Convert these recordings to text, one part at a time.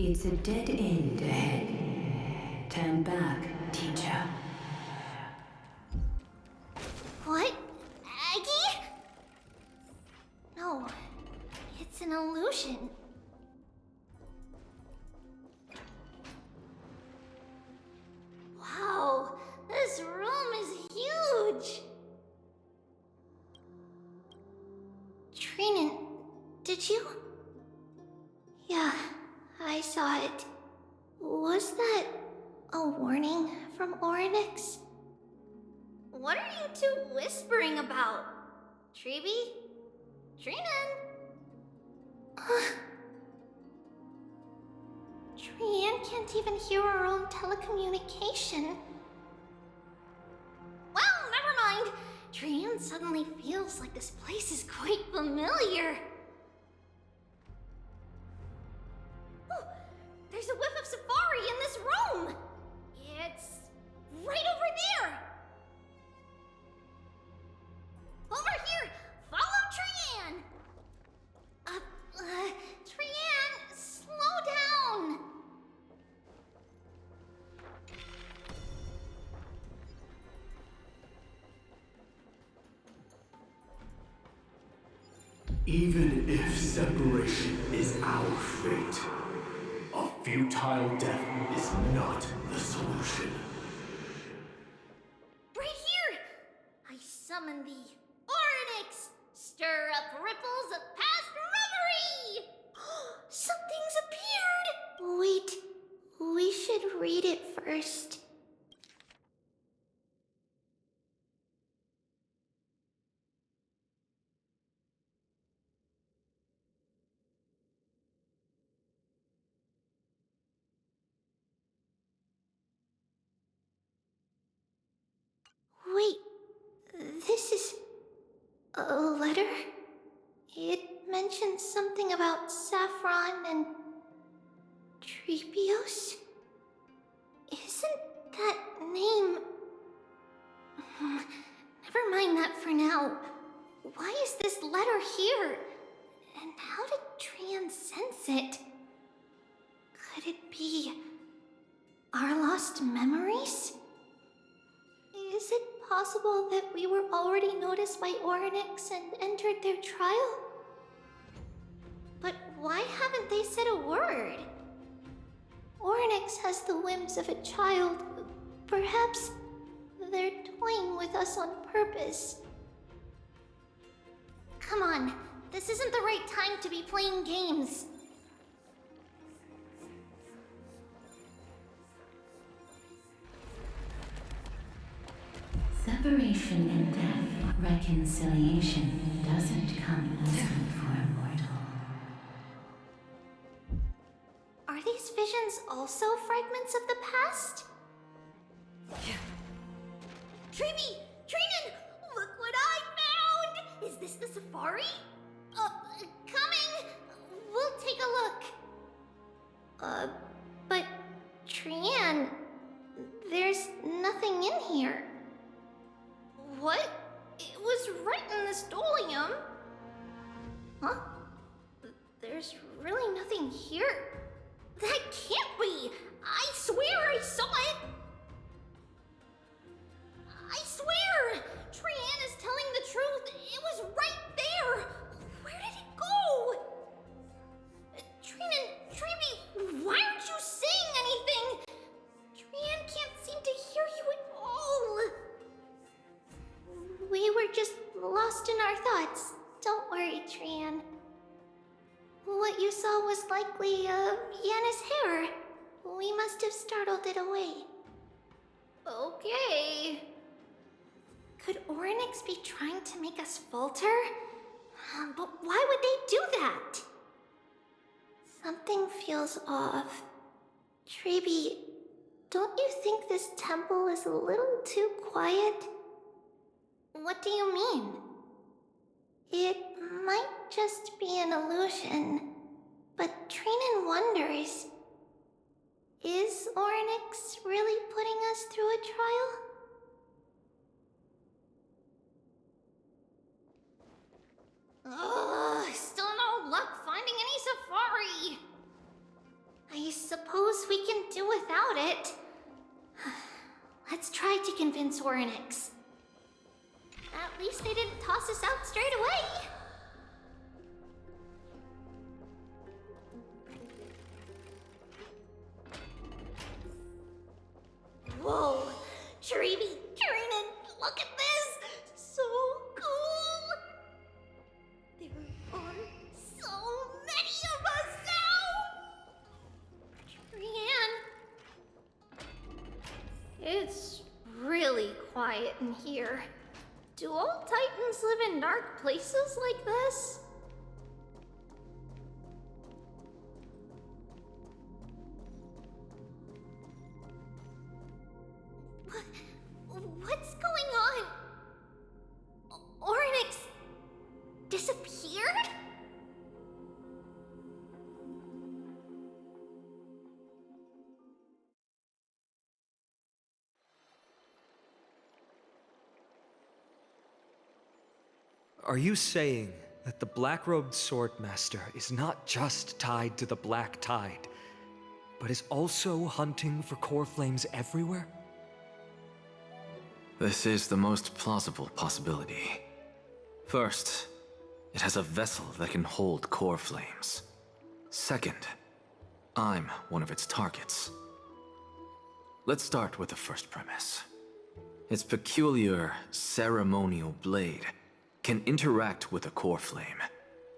It's a dead end ahead. Turn back, teacher. What? Aggie? No, it's an illusion. Wow, this room is huge! Trinan, did you? Yeah, I saw it. Was that a warning from Oryx? What are you two whispering about? Treeby? Trinan? Trian can't even hear her own telecommunication. Well, never mind. Trian suddenly feels like this place is quite familiar. Oh, there's a whiff of safari in this room. It's right over there. Over here! Follow Trian! Trian, slow down! Even if separation is our fate, a futile death is not the solution. Right here! I summon thee, Oryx! Stir up ripples of past reverie! Something's appeared! Wait, we should read it first. Wait, this is a letter? It mentions something about Saffron and Trepios? Isn't that name... Never mind that for now. Why is this letter here? And how did Trian sense it? Could it be our lost memories? Is it possible that we were already noticed by Oryx and entered their trial? But why haven't they said a word? Oryx has the whims of a child. Perhaps they're toying with us on purpose. Come on, this isn't the right time to be playing games. Separation and death, reconciliation doesn't come easy for a mortal. Are these visions also fragments of the past? Treeby! Trinan! Look what I found! Is this the safari? Coming! We'll take a look. But Trian, there's nothing in here. What? It was right in the stolium. Huh? There's really nothing here. That can't be! I swear I saw it! I swear! Trian is telling the truth. It was right there! Where did it go? Trinan, Treeby, why aren't you saying anything? Trian can't seem to hear you at all. We were just lost in our thoughts. Don't worry, Trian. What you saw was likely, Yana's hair. We must have startled it away. Okay. Could Oryx be trying to make us falter? But why would they do that? Something feels off. Treeby, don't you think this temple is a little too quiet? What do you mean? It might just be an illusion, but Trinan wonders, is Oryx really putting us through a trial? Ugh, still no luck finding any safari. I it. Let's try to convince Orynyx. At least they didn't toss us out straight away. Whoa, Treeby, Trinan, look at this! So cool! There are so many of us now! Trian, it's really quiet in here. Do all Titans live in dark places like this? What's going on? Orynyx disappeared? Are you saying that the black-robed swordmaster is not just tied to the Black Tide, but is also hunting for core flames everywhere? This is the most plausible possibility. First, it has a vessel that can hold core flames. Second, I'm one of its targets. Let's start with the first premise. Its peculiar ceremonial blade can interact with a core flame,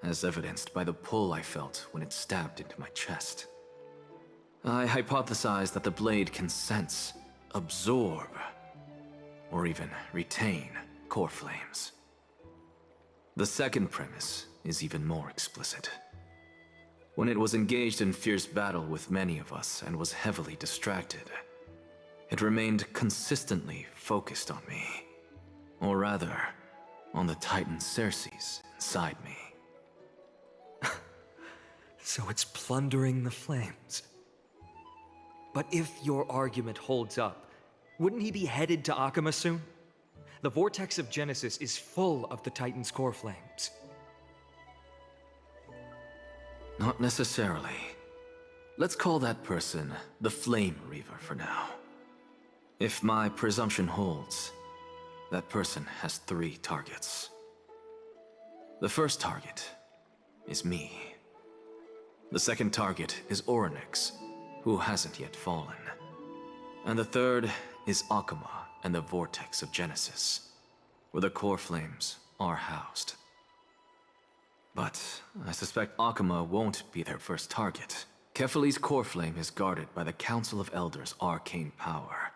as evidenced by the pull I felt when it stabbed into my chest. I hypothesize that the blade can sense, absorb, or even retain core flames. The second premise is even more explicit. When it was engaged in fierce battle with many of us and was heavily distracted, it remained consistently focused on me. Or rather, on the Titan Circes inside me. So it's plundering the flames. But if your argument holds up, wouldn't he be headed to Akama soon? The vortex of Genesis is full of the Titan's core flames. Not necessarily. Let's call that person the Flame Reaver for now. If my presumption holds, that person has 3 targets. The first target is me. The second target is Orynyx, who hasn't yet fallen. And the third is Akama and the Vortex of Genesis, where the core flames are housed. But I suspect Akama won't be their first target. Kefali's core flame is guarded by the Council of Elders' arcane power.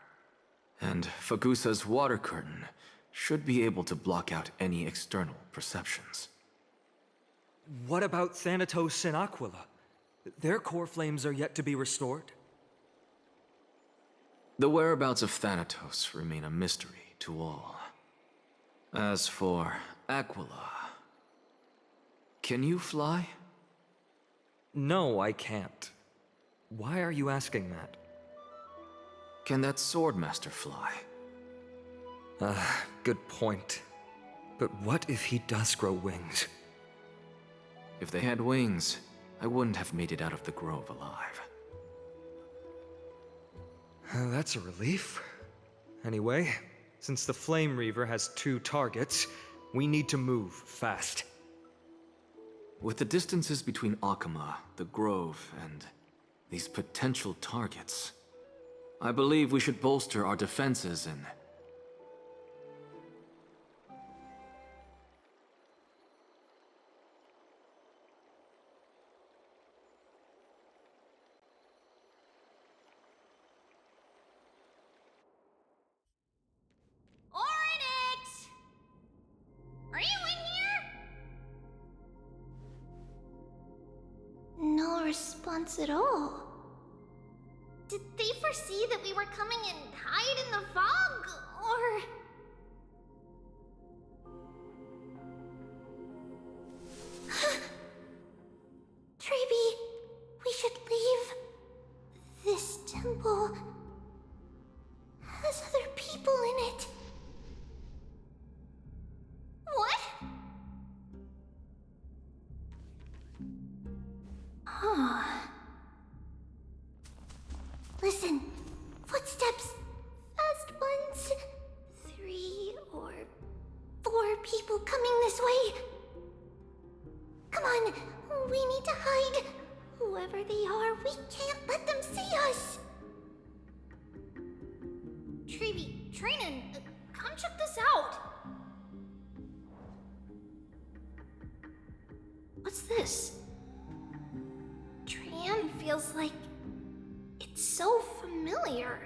And Fagusa's water curtain should be able to block out any external perceptions. What about Thanatos and Aquila? Their core flames are yet to be restored. The whereabouts of Thanatos remain a mystery to all. As for Aquila, can you fly? No, I can't. Why are you asking that? Can that Swordmaster fly? Good point. But what if he does grow wings? If they had wings, I wouldn't have made it out of the grove alive. That's a relief. Anyway, since the Flame Reaver has 2 targets, we need to move fast. With the distances between Akama, the grove, and these potential targets, I believe we should bolster our defenses and... Orynyx! Are you in here? No response at all. Did they foresee that we were coming and hide in the fog, or... Treeby, we should leave. This temple has other people in it. What? Huh. Listen, Treeby, Trinan, come check this out! What's this? Tran feels like it's so familiar.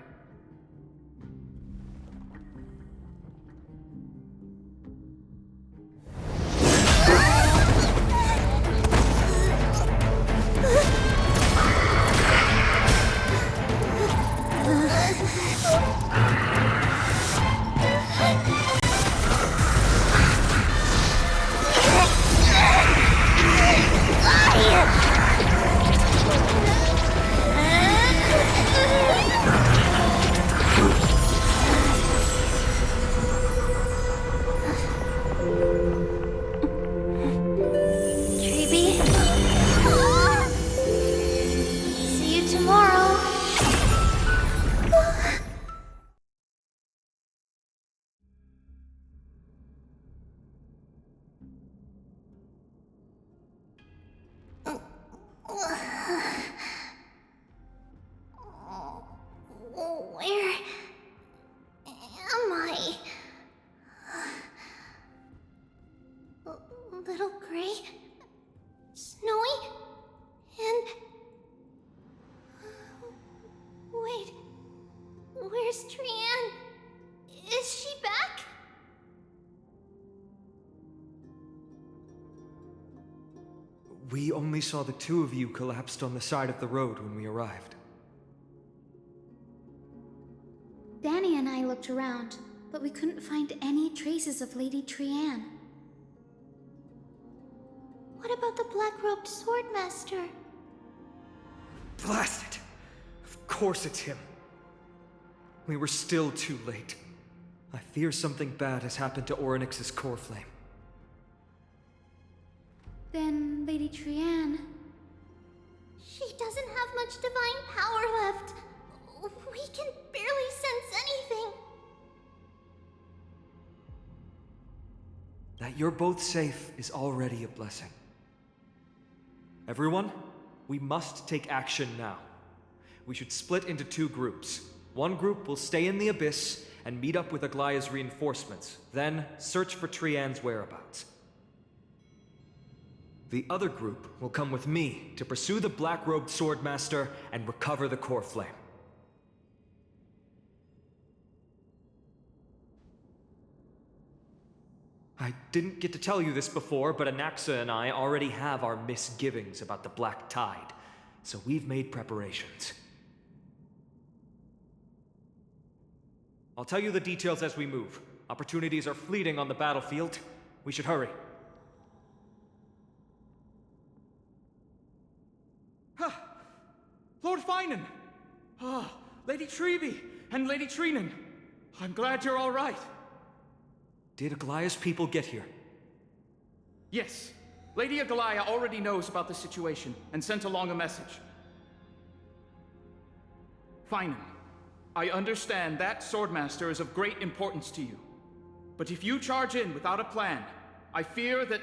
Treeby? See you tomorrow. Where am I? Little Gray? Snowy? And... Wait... Where's Trian? Is she back? We only saw the two of you collapsed on the side of the road when we arrived. Danny and I looked around, but we couldn't find any traces of Lady Trian. What about the black-robed swordmaster? Blast it! Of course it's him. We were still too late. I fear something bad has happened to Orynyx's core flame. Then Lady Trian... She doesn't have much divine power left. We can barely sense anything. That you're both safe is already a blessing. Everyone, we must take action now. We should split into two groups. One group will stay in the Abyss and meet up with Aglaya's reinforcements, then search for Trian's whereabouts. The other group will come with me to pursue the black-robed swordmaster and recover the core flame. I didn't get to tell you this before, but Anaxa and I already have our misgivings about the Black Tide, so we've made preparations. I'll tell you the details as we move. Opportunities are fleeting on the battlefield. We should hurry. Lord Finan! Lady Treeby and Lady Trinan. I'm glad you're all right. Did Aglaya's people get here? Yes. Lady Aglaya already knows about the situation and sent along a message. Finan, I understand that Swordmaster is of great importance to you. But if you charge in without a plan, I fear that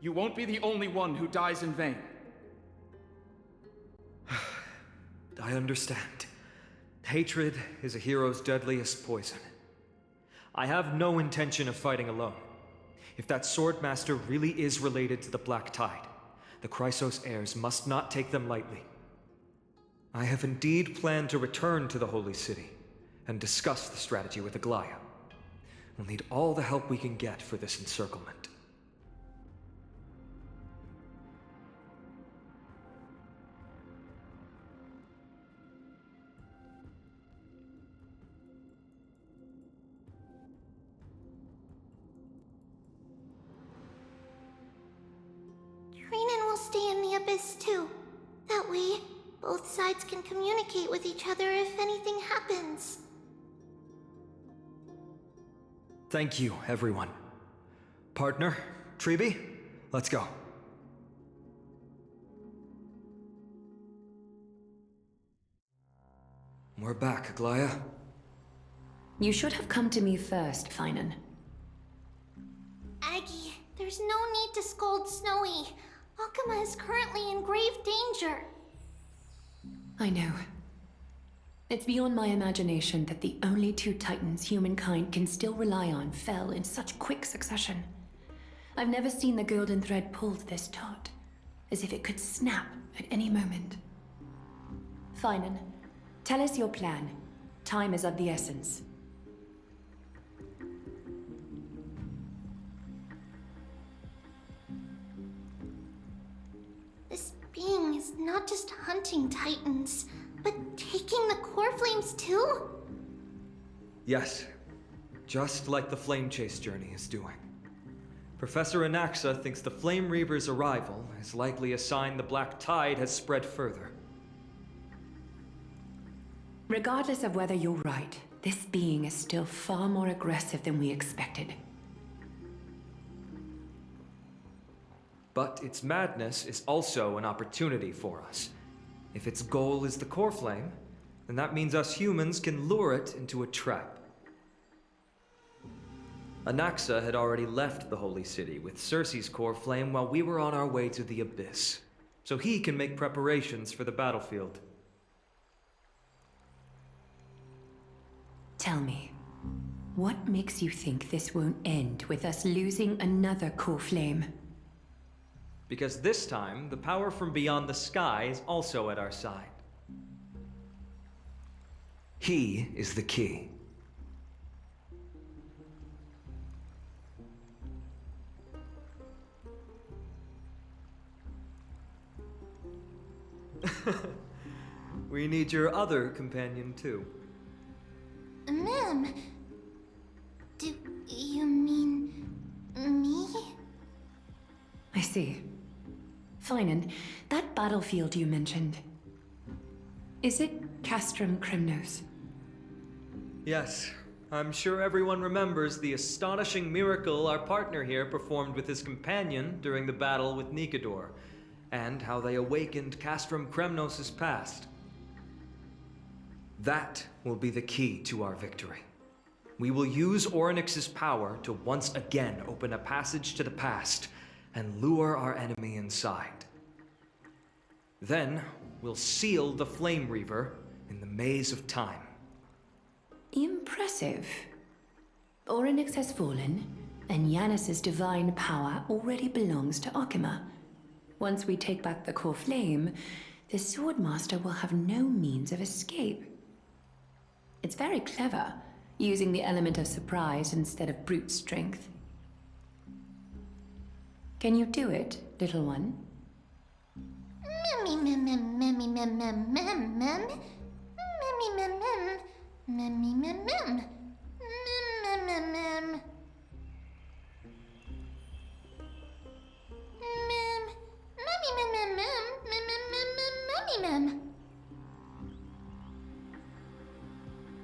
you won't be the only one who dies in vain. I understand. Hatred is a hero's deadliest poison. I have no intention of fighting alone. If that Swordmaster really is related to the Black Tide, the Chrysos heirs must not take them lightly. I have indeed planned to return to the Holy City and discuss the strategy with Aglaya. We'll need all the help we can get for this encirclement. Trinan will stay in the Abyss too. That way, both sides can communicate with each other if anything happens. Thank you, everyone. Partner, Treeby, let's go. We're back, Aglaya. You should have come to me first, Finan. Aggie, there's no need to scold Snowy. Akuma is currently in grave danger. I know. It's beyond my imagination that the only two titans humankind can still rely on fell in such quick succession. I've never seen the golden thread pulled this taut, as if it could snap at any moment. Finan, tell us your plan. Time is of the essence. This being is not just hunting titans, but taking the core flames too? Yes, just like the Flame Chase journey is doing. Professor Anaxa thinks the Flame Reaver's arrival is likely a sign the Black Tide has spread further. Regardless of whether you're right, this being is still far more aggressive than we expected. But its madness is also an opportunity for us. If its goal is the core flame, then that means us humans can lure it into a trap. Anaxa had already left the Holy City with Cersei's core flame while we were on our way to the Abyss, so he can make preparations for the battlefield. Tell me, what makes you think this won't end with us losing another core flame? Because this time, the power from beyond the sky is also at our side. He is the key. We need your other companion too. Ma'am, do you mean me? I see. Finan, that battlefield you mentioned, is it Castrum Kremnos? Yes, I'm sure everyone remembers the astonishing miracle our partner here performed with his companion during the battle with Nikador, and how they awakened Castrum Kremnos' past. That will be the key to our victory. We will use Orynyx's power to once again open a passage to the past and lure our enemy inside. Then, we'll seal the Flame Reaver in the maze of time. Impressive. Orynyx has fallen, and Yanis's divine power already belongs to Akima. Once we take back the core flame, the Swordmaster will have no means of escape. It's very clever, using the element of surprise instead of brute strength. Can you do it, little one?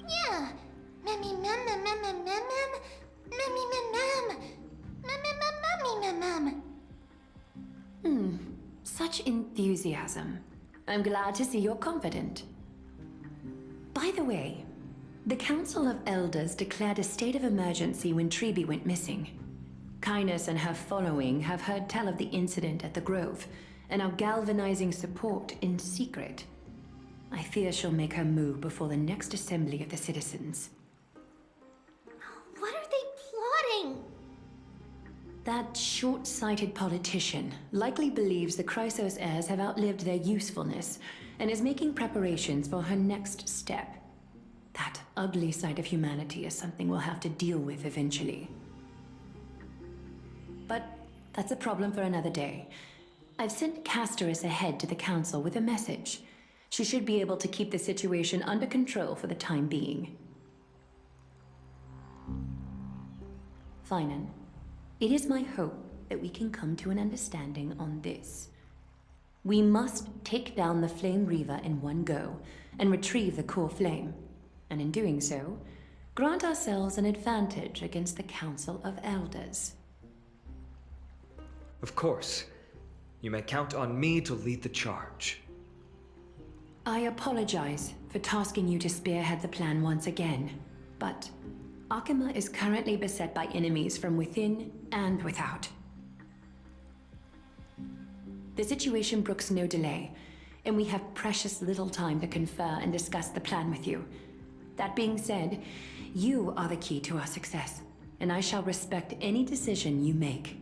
Yeah. Such enthusiasm. I'm glad to see you're confident. By the way, the Council of Elders declared a state of emergency when Treeby went missing. Kynus and her following have heard tell of the incident at the Grove, and are galvanizing support in secret. I fear she'll make her move before the next assembly of the citizens. What are they plotting? That short-sighted politician likely believes the Chrysos heirs have outlived their usefulness, and is making preparations for her next step. That ugly side of humanity is something we'll have to deal with eventually. But that's a problem for another day. I've sent Castoris ahead to the council with a message. She should be able to keep the situation under control for the time being. Finan, it is my hope that we can come to an understanding on this. We must take down the Flame Reaver in one go, and retrieve the core flame. And in doing so, grant ourselves an advantage against the Council of Elders. Of course. You may count on me to lead the charge. I apologize for tasking you to spearhead the plan once again, but Akima is currently beset by enemies from within and without. The situation brooks no delay. and we have precious little time to confer and discuss the plan with you. That being said, you are the key to our success, and I shall respect any decision you make.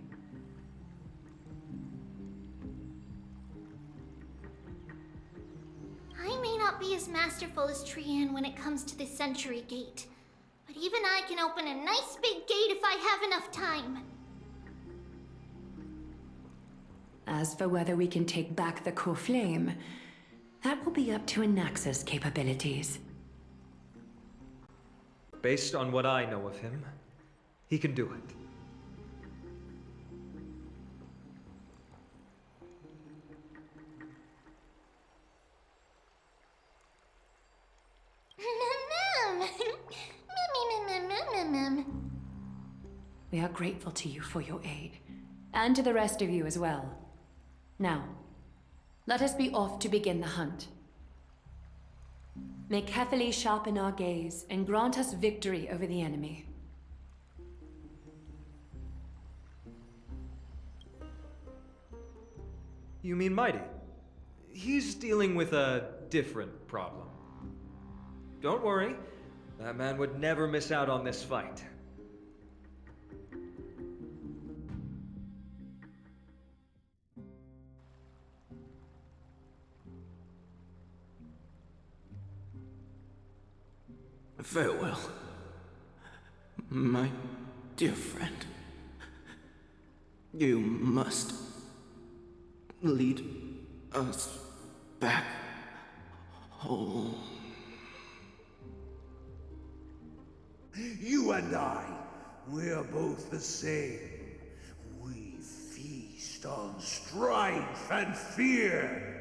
I may not be as masterful as Trian when it comes to the Century Gate, but even I can open a nice big gate if I have enough time. As for whether we can take back the core flame, that will be up to Anaxa's capabilities. Based on what I know of him, he can do it. We are grateful to you for your aid, and to the rest of you as well. Now, let us be off to begin the hunt. May Cathali sharpen our gaze and grant us victory over the enemy. You mean Mighty? He's dealing with a different problem. Don't worry, that man would never miss out on this fight. Farewell, my dear friend. You must lead us back home. You and I, we're both the same. We feast on strife and fear.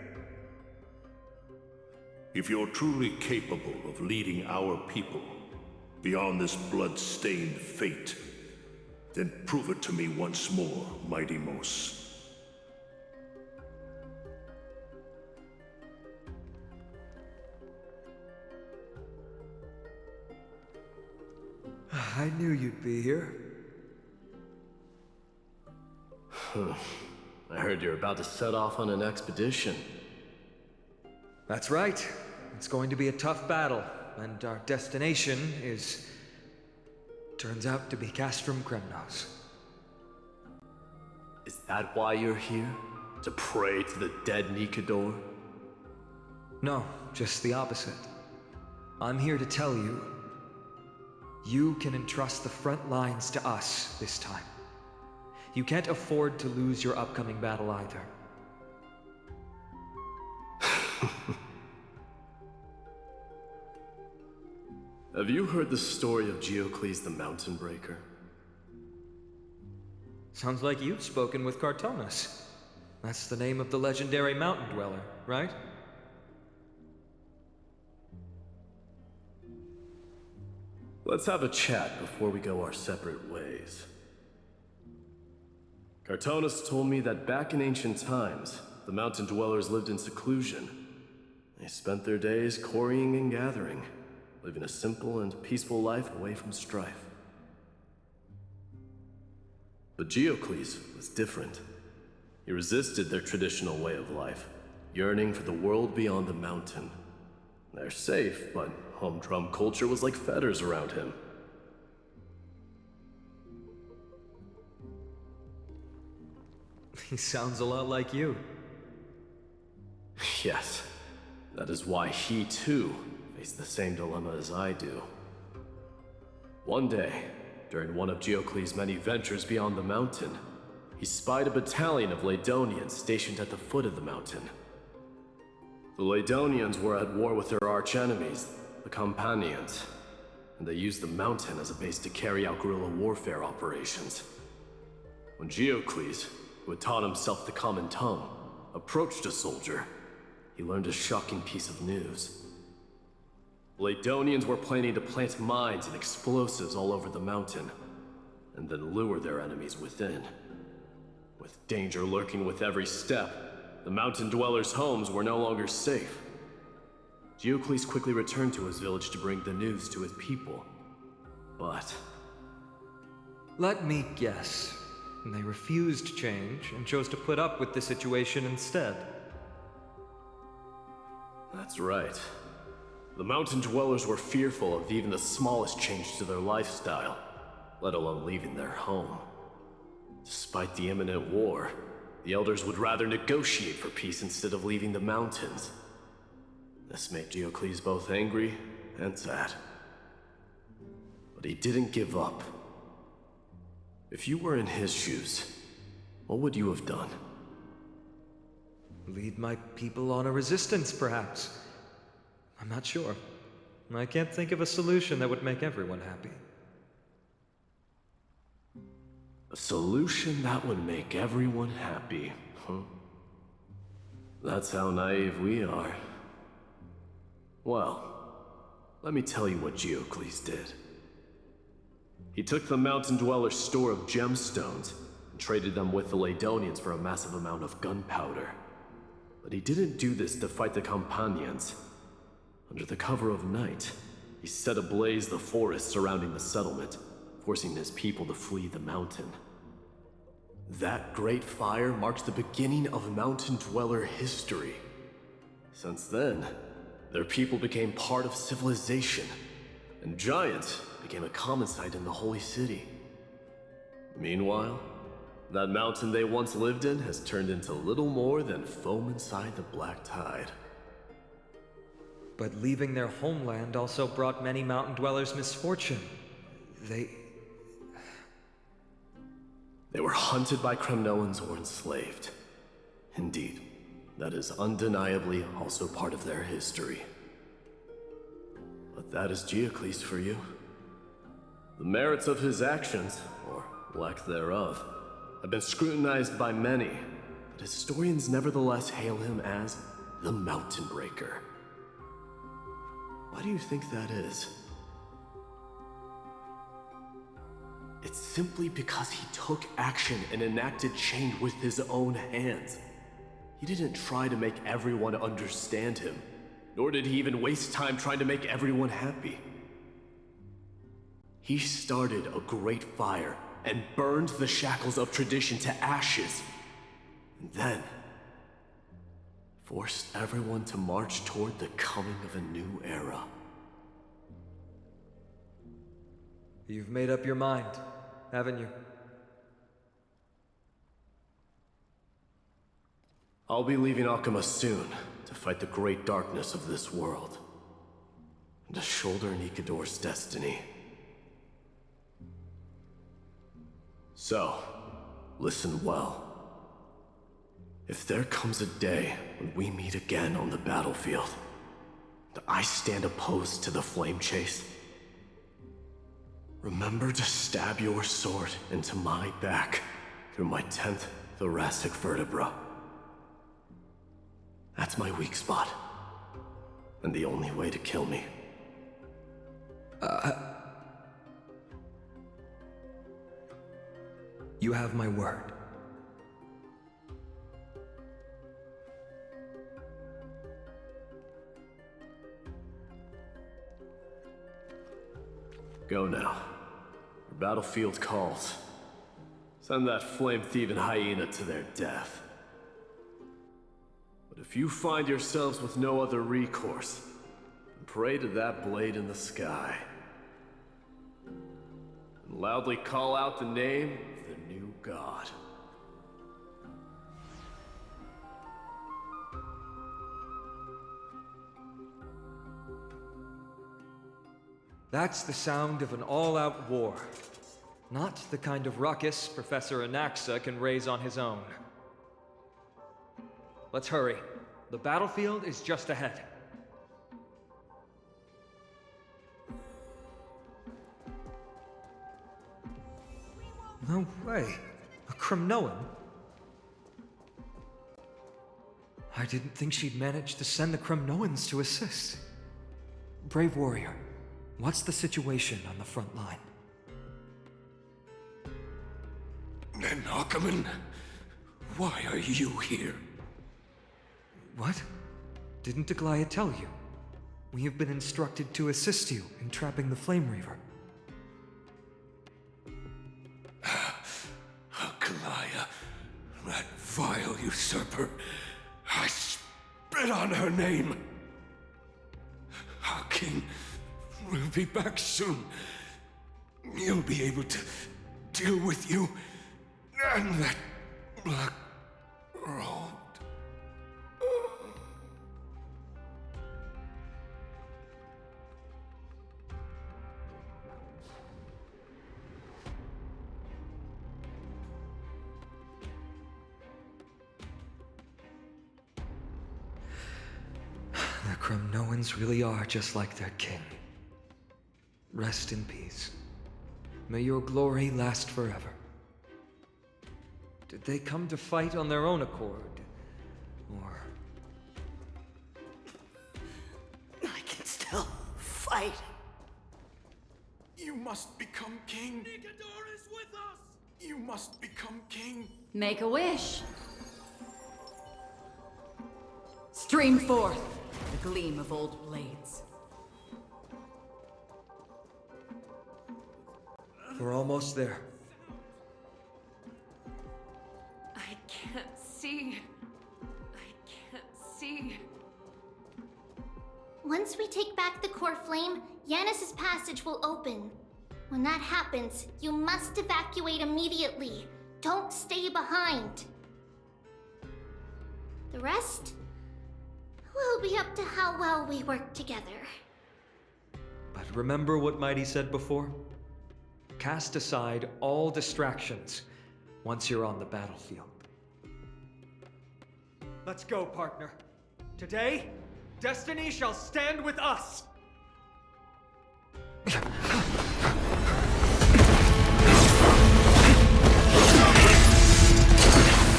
If you're truly capable of leading our people beyond this blood-stained fate, then prove it to me once more, Mighty Mos. I knew you'd be here. I heard you're about to set off on an expedition. That's right. It's going to be a tough battle, and our destination turns out to be Castrum Kremnos. Is that why you're here? To pray to the dead Nikador? No, just the opposite. I'm here to tell you, you can entrust the front lines to us this time. You can't afford to lose your upcoming battle either. Have you heard the story of Geocles the Mountain Breaker? Sounds like you've spoken with Cartonas. That's the name of the legendary mountain dweller, right? Let's have a chat before we go our separate ways. Cartonas told me that back in ancient times, the mountain dwellers lived in seclusion. They spent their days quarrying and gathering, living a simple and peaceful life away from strife. But Geocles was different. He resisted their traditional way of life, yearning for the world beyond the mountain. They're safe, but humdrum culture was like fetters around him. He sounds a lot like you. Yes, that is why he too faced the same dilemma as I do. One day, during one of Geocles' many ventures beyond the mountain, he spied a battalion of Laedonians stationed at the foot of the mountain. The Laedonians were at war with their arch-enemies, the Companions, and they used the mountain as a base to carry out guerrilla warfare operations. When Geocles, who had taught himself the common tongue, approached a soldier, he learned a shocking piece of news. The Laedonians were planning to plant mines and explosives all over the mountain, and then lure their enemies within. With danger lurking with every step, the mountain dwellers' homes were no longer safe. Geocles quickly returned to his village to bring the news to his people. But Let me guess. They refused change and chose to put up with the situation instead. That's right. The mountain dwellers were fearful of even the smallest change to their lifestyle, let alone leaving their home. Despite the imminent war, the elders would rather negotiate for peace instead of leaving the mountains. This made Diocles both angry and sad. But he didn't give up. If you were in his shoes, what would you have done? Lead my people on a resistance, perhaps. I'm not sure. I can't think of a solution that would make everyone happy. A solution that would make everyone happy, huh? That's how naive we are. Well, let me tell you what Diocles did. He took the mountain dwellers' store of gemstones and traded them with the Ladonians for a massive amount of gunpowder. But he didn't do this to fight the Companions. Under the cover of night, he set ablaze the forest surrounding the settlement, forcing his people to flee the mountain. That great fire marked the beginning of mountain dweller history. Since then, their people became part of civilization, and Giant became a common sight in the Holy City. Meanwhile, that mountain they once lived in has turned into little more than foam inside the black tide. But leaving their homeland also brought many mountain dwellers misfortune. They were hunted by Kremnoans or enslaved. Indeed, that is undeniably also part of their history. But that is Diocles for you. The merits of his actions, or lack thereof, have been scrutinized by many, but historians nevertheless hail him as the Mountain Breaker. Why do you think that is? It's simply because he took action and enacted change with his own hands. He didn't try to make everyone understand him, nor did he even waste time trying to make everyone happy. He started a great fire and burned the shackles of tradition to ashes, and then forced everyone to march toward the coming of a new era. You've made up your mind, haven't you? I'll be leaving Akuma soon to fight the great darkness of this world, and to shoulder Nikador's destiny. So, listen well. If there comes a day when we meet again on the battlefield, and I stand opposed to the flame chase, remember to stab your sword into my back through my 10th thoracic vertebra. That's my weak spot, and the only way to kill me. You have my word. Go now. Your battlefield calls. Send that flame-thieving hyena to their death. But if you find yourselves with no other recourse, then pray to that blade in the sky. And loudly call out the name of the new god. That's the sound of an all-out war. Not the kind of ruckus Professor Anaxa can raise on his own. Let's hurry. The battlefield is just ahead. No way. A Kremnoan? I didn't think she'd managed to send the Kremnoans to assist. Brave warrior, what's the situation on the front line? Then Ackerman, why are you here? What? Didn't Aglaya tell you? We have been instructed to assist you in trapping the Flame Reaver. Aglaya, that vile usurper. I spit on her name. King will be back soon. He'll be able to deal with you and that Black Road. The Kremnoans really are just like their king. Rest in peace. May your glory last forever. Did they come to fight on their own accord? Or... I can still fight. You must become king. Nigador is with us! You must become king. Make a wish. Stream forth the gleam of old blades. We're almost there. I can't see. I can't see. Once we take back the core flame, Yanis's passage will open. When that happens, you must evacuate immediately. Don't stay behind. The rest will be up to how well we work together. But remember what Mighty said before? Cast aside all distractions once you're on the battlefield. Let's go, partner. Today, destiny shall stand with us!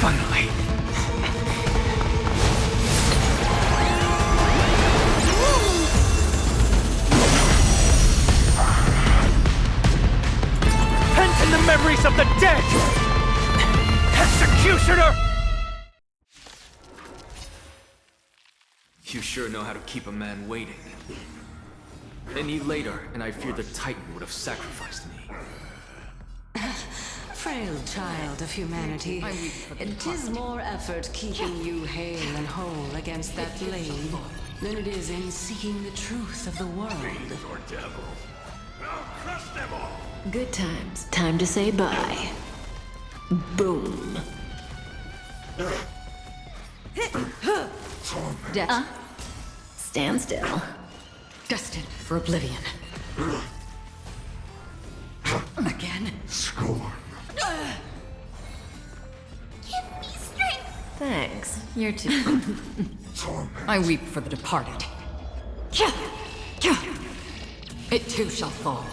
Finally! Pent in the memories of the dead! Executioner! You sure know how to keep a man waiting. Any later, and I fear the Titan would have sacrificed me. Frail child of humanity, 'tis more effort keeping you hale and whole against that blade than it is in seeking the truth of the world. Or devil. I'll crush them all. Good times. Time to say bye. Boom. Stand still. Destined for oblivion. Again? Scorn. Give me strength! Thanks. You're too. I weep for the departed. It too shall fall.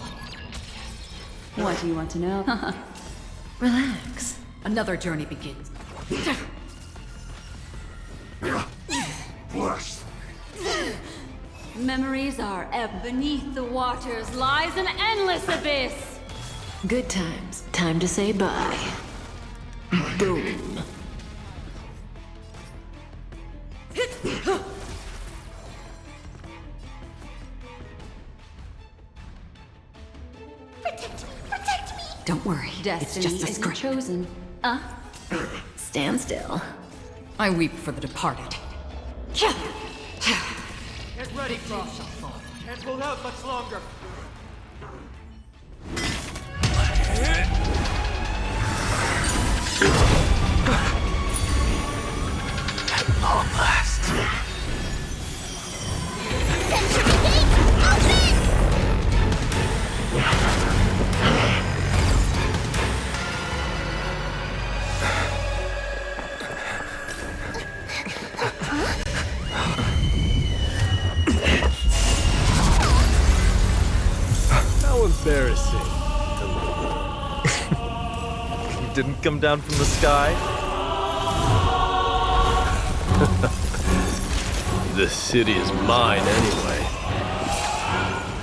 What do you want to know? Relax. Another journey begins. Bless. Memories are ebb. Beneath the waters lies an endless abyss. Good times. Time to say bye. Boom. Protect me! Protect me! Don't worry. Destiny it's just a isn't script. chosen. Stand still. I weep for the departed. Get ready, Frost. Can't hold out much longer. At long last. Century Gate! Open! How embarrassing. You didn't come down from the sky? This city is mine anyway.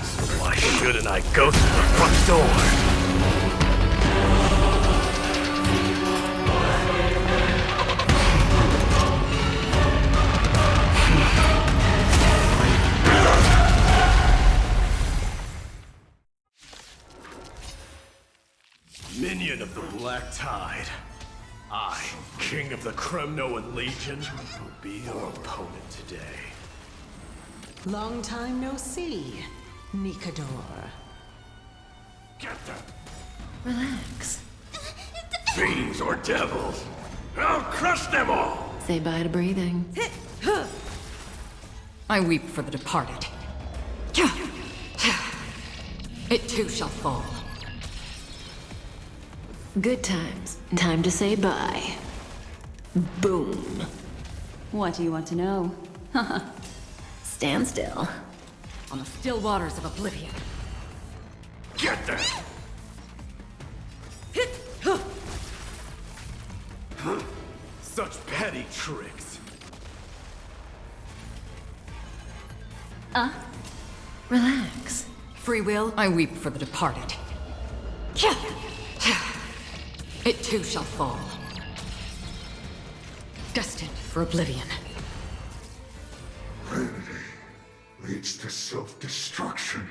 So why shouldn't I go through the front door? Minion of the Black Tide. I, King of the Kremnoan Legion, will be your opponent today. Long time no see, Nikador. Get them! Relax. Fiends or devils! I'll crush them all! Say bye to breathing. I weep for the departed. It too shall fall. Good times. Time to say bye. Boom. What do you want to know? Stand still. On the still waters of oblivion. Get them! Such petty tricks. Relax. Free will, I weep for the departed. It too shall fall. Destined for oblivion. Vanity leads to self-destruction.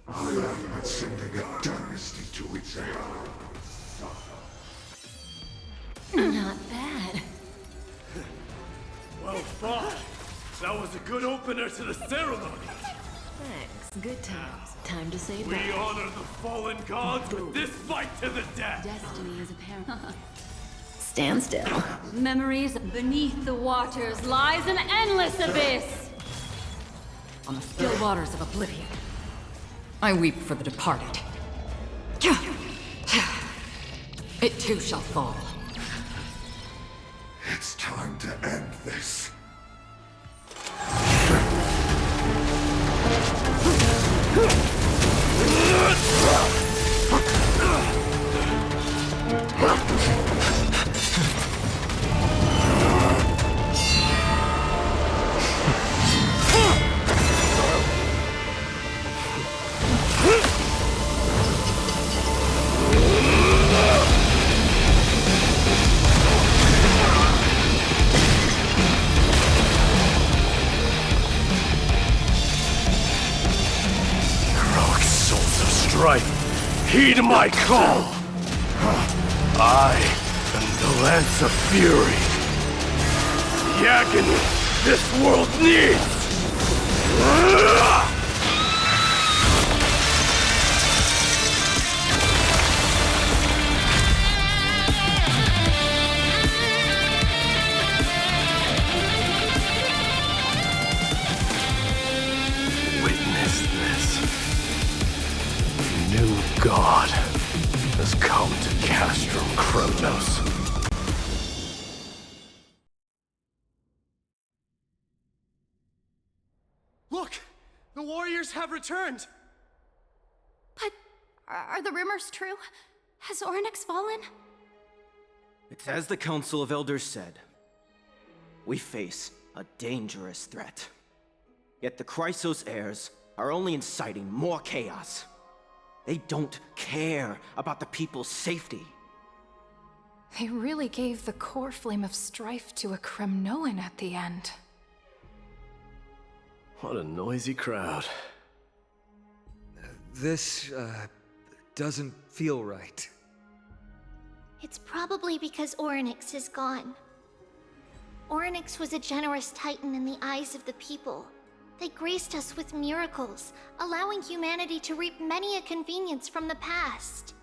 I am not sending a dynasty to its end. Not bad. Well fought. That was a good opener to the ceremony. Thanks. Good times. Time to say We bye. honor the fallen gods with this fight to the death. Destiny is apparent. Stand still. Memories beneath the waters lies an endless abyss. On the still waters of oblivion. I weep for the departed. It too shall fall. It's time to end this. Heroic souls of strife, heed my call! I am the Lance of Fury. The agony this world needs! Witness this. New God has come to Castrum Kronos. Look! The warriors have returned! But are the rumors true? Has Oryx fallen? It's as the Council of Elders said. We face a dangerous threat. Yet the Chrysos heirs are only inciting more chaos. They don't care about the people's safety. They really gave the core flame of strife to a Kremnoan at the end. What a noisy crowd. This, doesn't feel right. It's probably because Oryx is gone. Oryx was a generous titan in the eyes of the people. They graced us with miracles, allowing humanity to reap many a convenience from the past.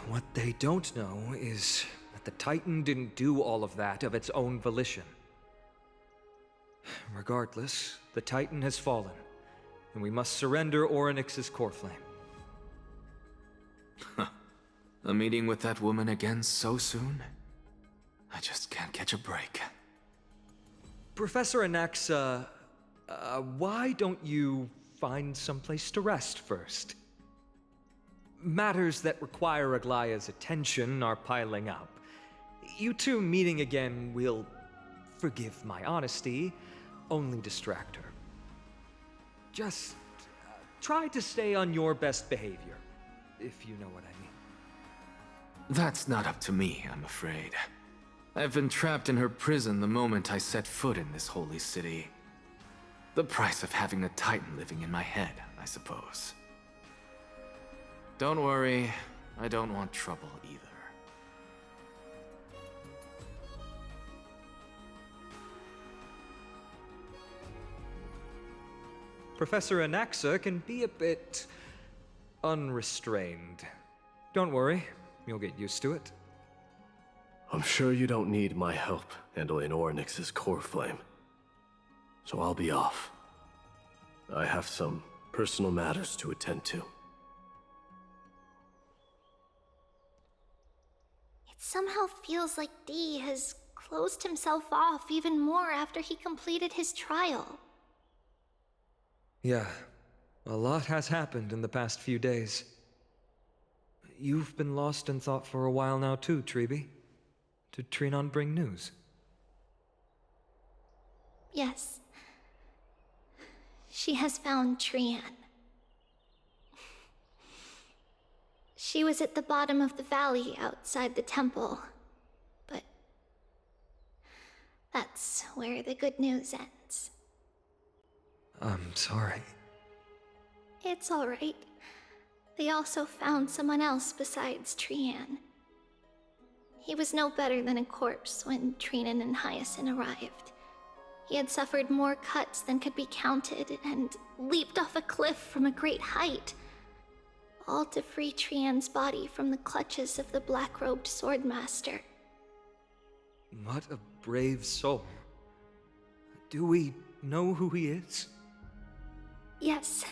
What they don't know is that the Titan didn't do all of that of its own volition. Regardless, the Titan has fallen, and we must surrender Oryx's core flame. A meeting with that woman again so soon? I just can't catch a break. Professor Anaxa, why don't you find someplace to rest first? Matters that require Aglaya's attention are piling up. You two meeting again will, forgive my honesty, only distract her. Just try to stay on your best behavior, if you know what I mean. That's not up to me, I'm afraid. I've been trapped in her prison the moment I set foot in this holy city. The price of having a Titan living in my head, I suppose. Don't worry, I don't want trouble either. Professor Anaxa can be a bit unrestrained. Don't worry, you'll get used to it. I'm sure you don't need my help handling Ornyx's core flame. So I'll be off. I have some personal matters to attend to. It somehow feels like Dee has closed himself off even more after he completed his trial. Yeah, a lot has happened in the past few days. You've been lost in thought for a while now too, Treeby. Did Trinon bring news? Yes. She has found Trian. She was at the bottom of the valley outside the temple, but that's where the good news ends. I'm sorry. It's all right. They also found someone else besides Trian. He was no better than a corpse when Trinan and Hyacinth arrived. He had suffered more cuts than could be counted and leaped off a cliff from a great height, all to free Trian's body from the clutches of the black-robed swordmaster. What a brave soul. Do we know who he is? Yes.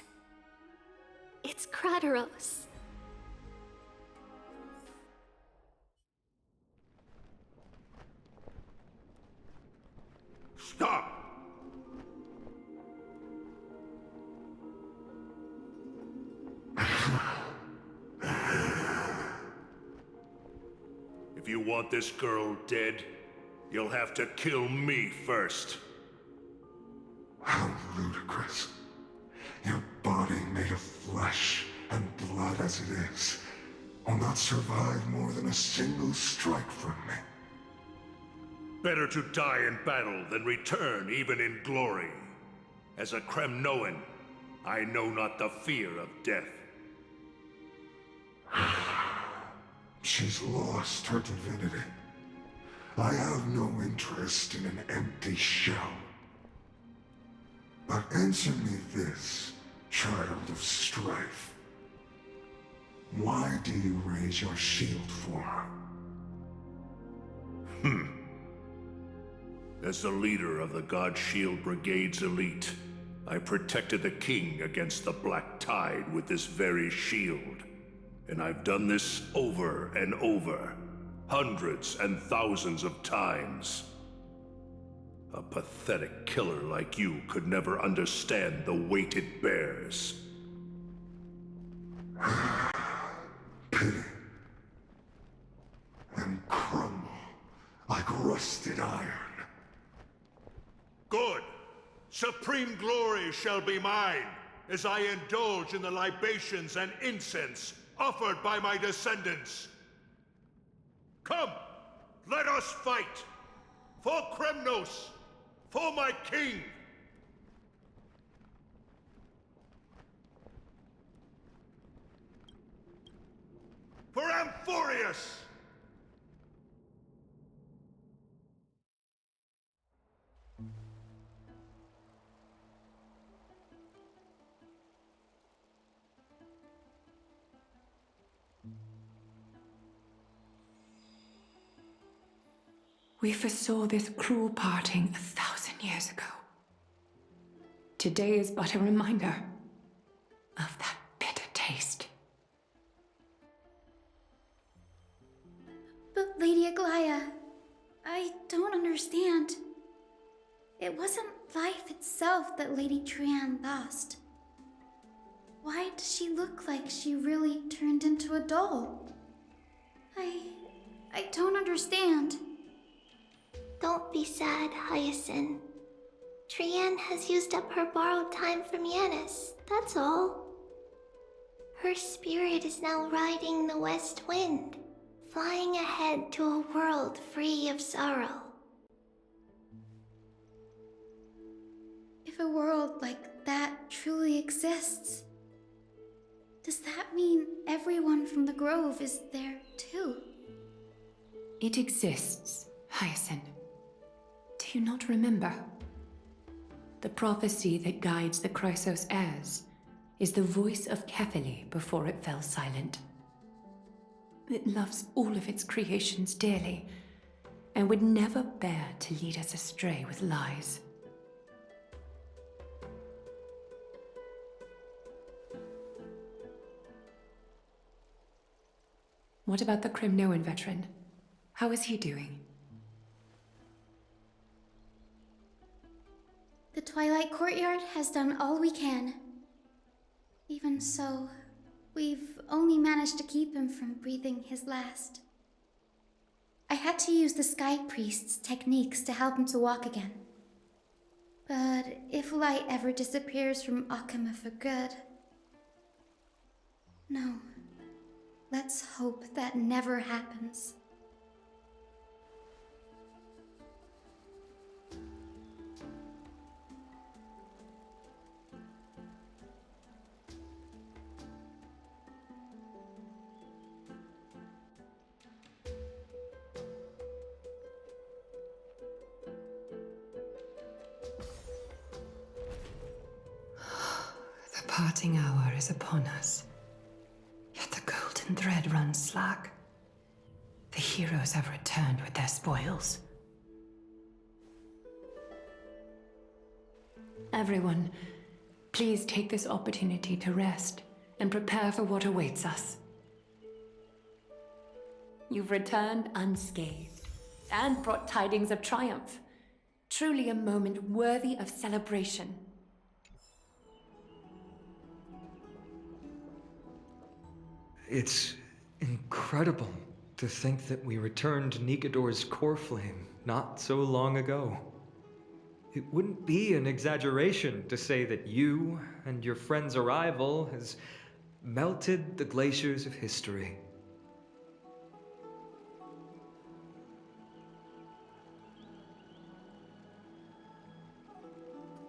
It's Crateros. Stop! If you want this girl dead, you'll have to kill me first. How ludicrous. Your body made of flesh and blood as it is will not survive more than a single strike from me. Better to die in battle than return even in glory. As a Kremnoan, I know not the fear of death. She's lost her divinity. I have no interest in an empty shell. But answer me this, child of strife. Why do you raise your shield for her? As the leader of the God Shield Brigade's elite, I protected the king against the Black Tide with this very shield. And I've done this over and over, hundreds and thousands of times. A pathetic killer like you could never understand the weight it bears. Pity. And crumble like rusted iron. Good. Supreme glory shall be mine, as I indulge in the libations and incense offered by my descendants. Come, let us fight! For Kremnos! For my king! For Amphorius! We foresaw this cruel parting 1,000 years ago. Today is but a reminder of that bitter taste. But Lady Aglaya, I don't understand. It wasn't life itself that Lady Trian lost. Why does she look like she really turned into a doll? I don't understand. Don't be sad, Hyacinth. Trian has used up her borrowed time from Yanis, that's all. Her spirit is now riding the west wind, flying ahead to a world free of sorrow. If a world like that truly exists, does that mean everyone from the Grove is there too? It exists, Hyacinth. Do you not remember? The prophecy that guides the Chrysos heirs is the voice of Kefili before it fell silent. It loves all of its creations dearly and would never bear to lead us astray with lies. What about the Crimnoan veteran? How is he doing? The Twilight Courtyard has done all we can. Even so, we've only managed to keep him from breathing his last. I had to use the Sky Priest's techniques to help him to walk again. But if light ever disappears from Akama for good... No. Let's hope that never happens. The parting hour is upon us. Yet the golden thread runs slack. The heroes have returned with their spoils. Everyone, please take this opportunity to rest and prepare for what awaits us. You've returned unscathed and brought tidings of triumph. Truly a moment worthy of celebration. It's incredible to think that we returned Nikador's core flame not so long ago. It wouldn't be an exaggeration to say that you and your friend's arrival has melted the glaciers of history.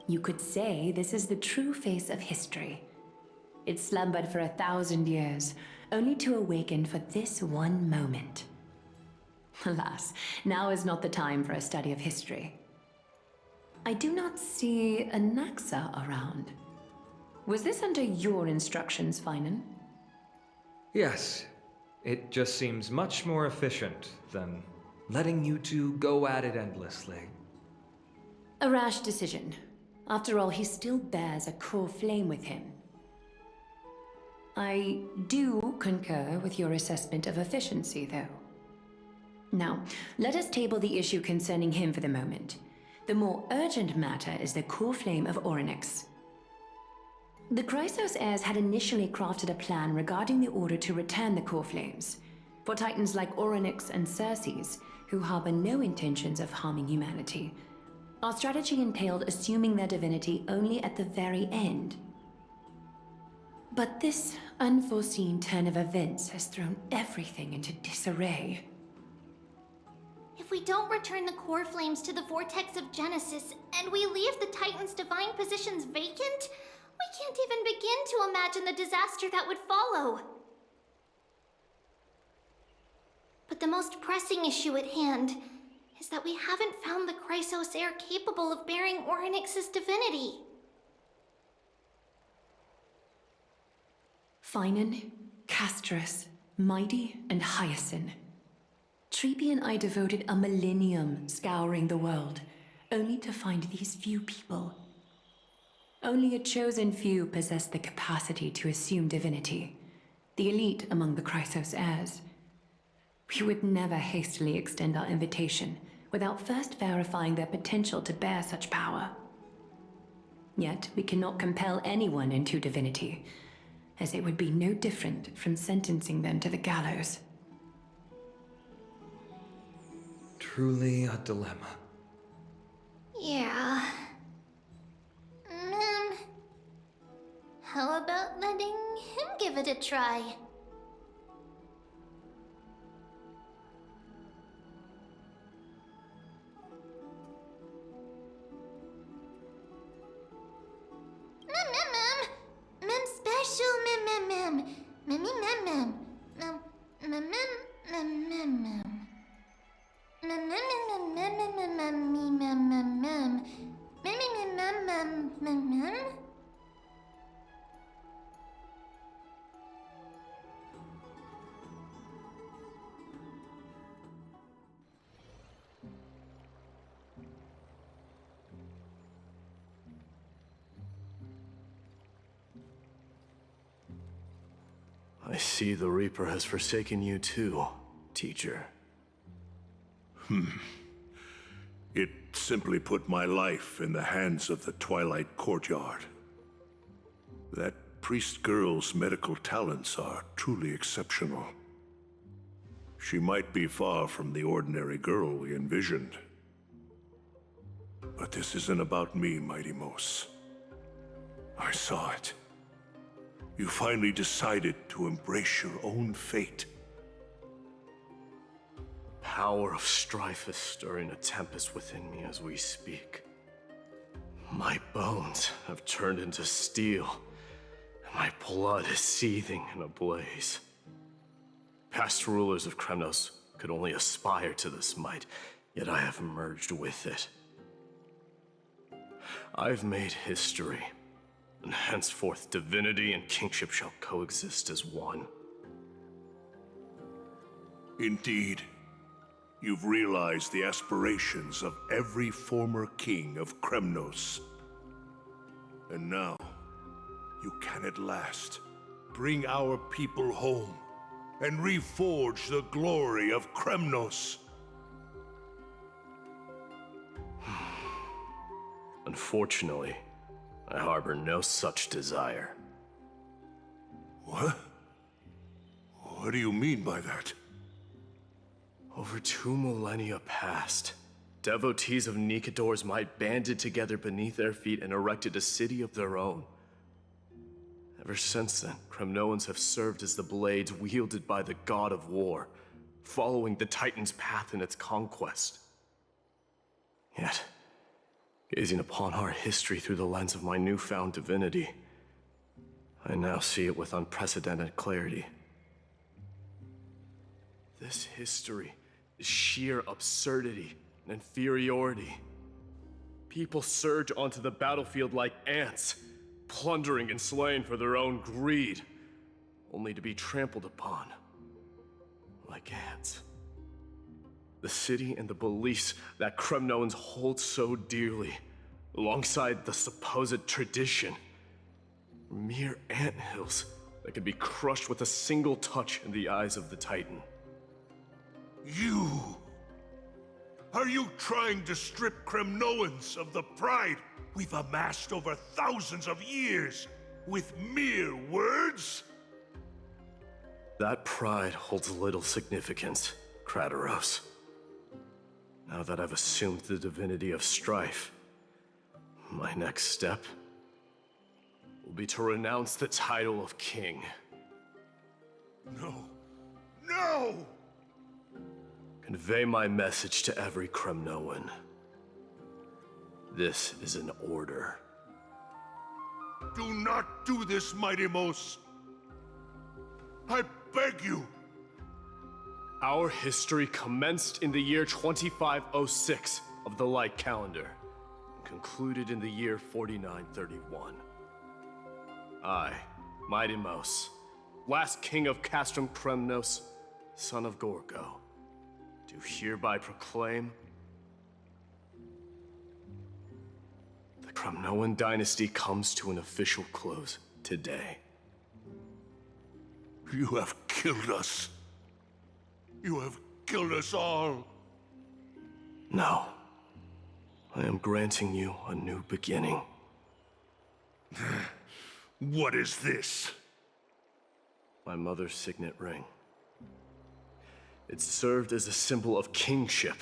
You could say this is the true face of history. It slumbered for 1,000 years, only to awaken for this one moment. Alas, now is not the time for a study of history. I do not see a Naxa around. Was this under your instructions, Finan? Yes, it just seems much more efficient than letting you two go at it endlessly. A rash decision. After all, he still bears a core flame with him. I do concur with your assessment of efficiency, though. Now, let us table the issue concerning him for the moment. The more urgent matter is the core flame of Orynyx. The Chrysos heirs had initially crafted a plan regarding the order to return the core flames, for titans like Orynyx and Circes, who harbor no intentions of harming humanity. Our strategy entailed assuming their divinity only at the very end. But this unforeseen turn of events has thrown everything into disarray. If we don't return the core flames to the Vortex of Genesis, and we leave the Titan's divine positions vacant, we can't even begin to imagine the disaster that would follow. But the most pressing issue at hand is that we haven't found the Chrysos heir capable of bearing Orynyx's divinity. Finan, Castrus, Mighty, and Hyacinth. Treeby and I devoted a millennium scouring the world, only to find these few people. Only a chosen few possess the capacity to assume divinity, the elite among the Chrysos heirs. We would never hastily extend our invitation without first verifying their potential to bear such power. Yet we cannot compel anyone into divinity, as it would be no different from sentencing them to the gallows. Truly a dilemma. Yeah. How about letting him give it a try? I see the Reaper has forsaken you too, teacher. It simply put my life in the hands of the Twilight Courtyard. That priest girl's medical talents are truly exceptional. She might be far from the ordinary girl we envisioned. But this isn't about me, Mighty Mos. I saw it. You finally decided to embrace your own fate. The power of strife is stirring a tempest within me as we speak. My bones have turned into steel, and my blood is seething in a blaze. Past rulers of Kremnos could only aspire to this might, yet I have merged with it. I've made history, and henceforth divinity and kingship shall coexist as one. Indeed, you've realized the aspirations of every former king of Kremnos. And now, you can at last bring our people home and reforge the glory of Kremnos. Unfortunately, I harbor no such desire. What? What do you mean by that? Over 2 millennia past, devotees of Nikador's might banded together beneath their feet and erected a city of their own. Ever since then, Kremnoans have served as the blades wielded by the god of war, following the Titan's path in its conquest. Yet, gazing upon our history through the lens of my newfound divinity, I now see it with unprecedented clarity. This history is sheer absurdity and inferiority. People surge onto the battlefield like ants, plundering and slaying for their own greed, only to be trampled upon like ants. The city and the beliefs that Kremnoans hold so dearly, alongside the supposed tradition, are mere anthills that can be crushed with a single touch in the eyes of the Titan. You! Are you trying to strip Kremnoans of the pride we've amassed over thousands of years with mere words? That pride holds little significance, Kratoros. Now that I've assumed the divinity of strife, my next step will be to renounce the title of king. No! No! Convey my message to every Kremnoan. This is an order. Do not do this, Mighty Mos! I beg you! Our history commenced in the year 2506 of the Light Calendar, and concluded in the year 4931. I, Mighty Mos, last king of Castrum Kremnos, son of Gorgo, do hereby proclaim the Kremnoan dynasty comes to an official close today. You have killed us. You have killed us all. No. I am granting you a new beginning. What is this? My mother's signet ring. It served as a symbol of kingship,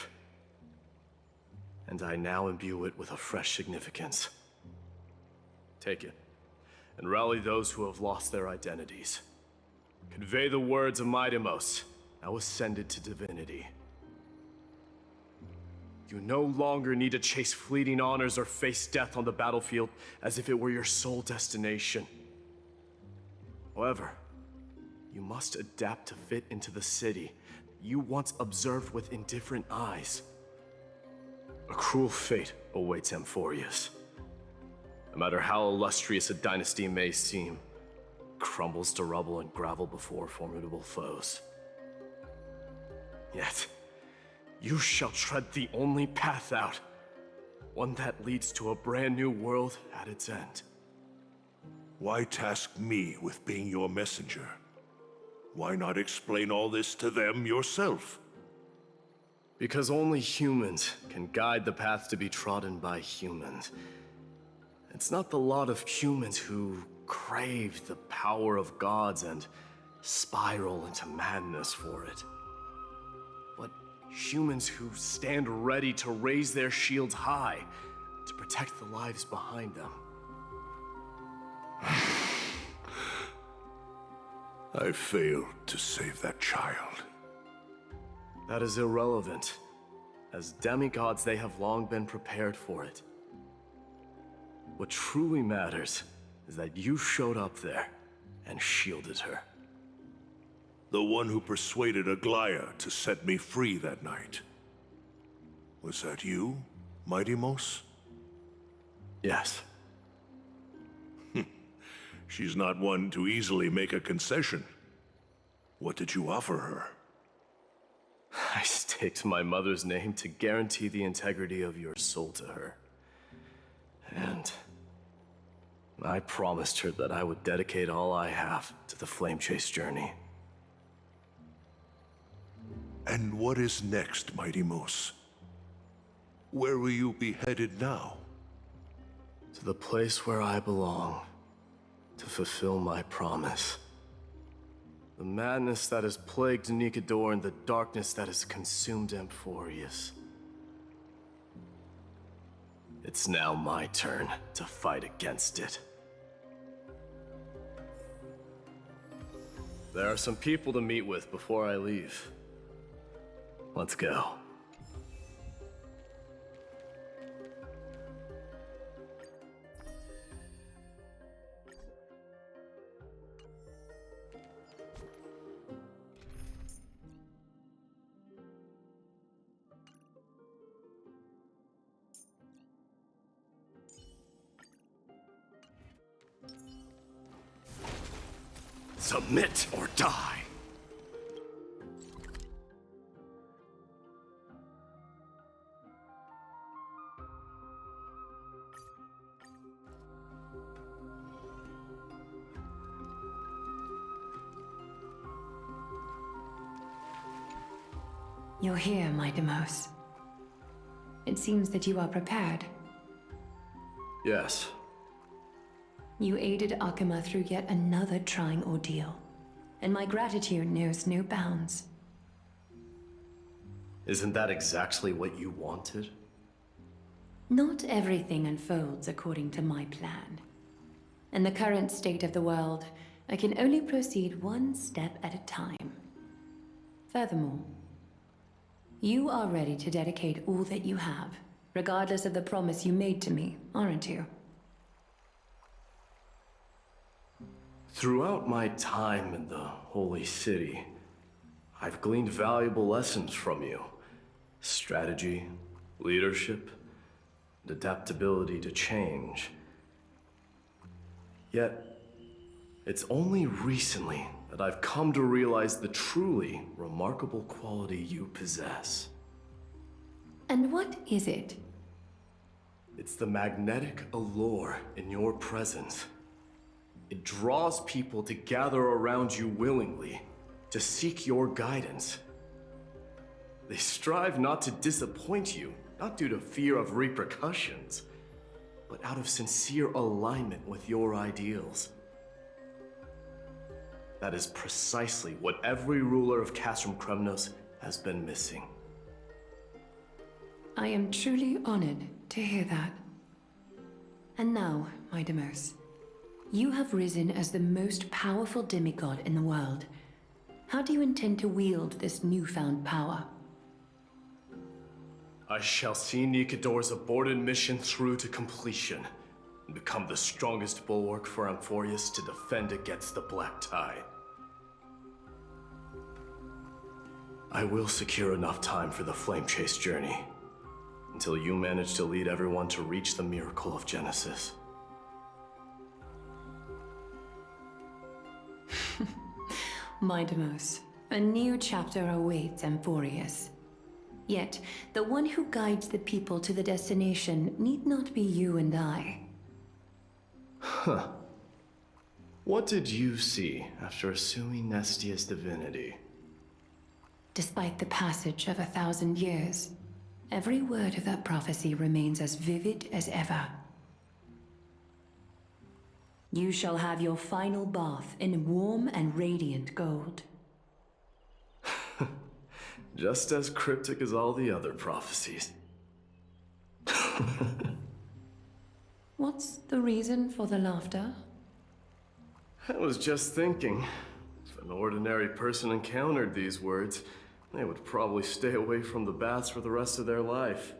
and I now imbue it with a fresh significance. Take it, and rally those who have lost their identities. Convey the words of Mighty Mos, now ascended to divinity. You no longer need to chase fleeting honors or face death on the battlefield as if it were your sole destination. However, you must adapt to fit into the city you once observed with indifferent eyes. A cruel fate awaits Amphorius. No matter how illustrious a dynasty may seem, it crumbles to rubble and gravel before formidable foes. Yet, you shall tread the only path out, one that leads to a brand new world at its end. Why task me with being your messenger? Why not explain all this to them yourself? Because only humans can guide the path to be trodden by humans. It's not the lot of humans who crave the power of gods and spiral into madness for it, but humans who stand ready to raise their shields high to protect the lives behind them. I failed to save that child. That is irrelevant. As demigods, they have long been prepared for it. What truly matters is that you showed up there and shielded her. The one who persuaded Aglaya to set me free that night. Was that you, Mighty Mos? Yes. She's not one to easily make a concession. What did you offer her? I staked my mother's name to guarantee the integrity of your soul to her. And I promised her that I would dedicate all I have to the Flame Chase journey. And what is next, Mighty Mos? Where will you be headed now? To the place where I belong, to fulfill my promise. The madness that has plagued Nikador and the darkness that has consumed Amphorius. It's now my turn to fight against it. There are some people to meet with before I leave. Let's go. Submit or die. You're here, Mighty Mos. It seems that you are prepared. Yes. You aided Akuma through yet another trying ordeal, and my gratitude knows no bounds. Isn't that exactly what you wanted? Not everything unfolds according to my plan. In the current state of the world, I can only proceed one step at a time. Furthermore, you are ready to dedicate all that you have, regardless of the promise you made to me, aren't you? Throughout my time in the Holy City, I've gleaned valuable lessons from you. Strategy, leadership, and adaptability to change. Yet, it's only recently that I've come to realize the truly remarkable quality you possess. And what is it? It's the magnetic allure in your presence. It draws people to gather around you willingly, to seek your guidance. They strive not to disappoint you, not due to fear of repercussions, but out of sincere alignment with your ideals. That is precisely what every ruler of Castrum Kremnos has been missing. I am truly honored to hear that. And now, Mighty Mos, you have risen as the most powerful demigod in the world. How do you intend to wield this newfound power? I shall see Nikador's aborted mission through to completion, and become the strongest bulwark for Amphorius to defend against the Black Tide. I will secure enough time for the Flame Chase journey, until you manage to lead everyone to reach the miracle of Genesis. Mighty Mos, a new chapter awaits Amphorius. Yet, the one who guides the people to the destination need not be you and I. Huh. What did you see after assuming Nestia's divinity? Despite the passage of 1,000 years, every word of that prophecy remains as vivid as ever. You shall have your final bath in warm and radiant gold. Just as cryptic as all the other prophecies. What's the reason for the laughter? I was just thinking, if an ordinary person encountered these words, they would probably stay away from the baths for the rest of their life.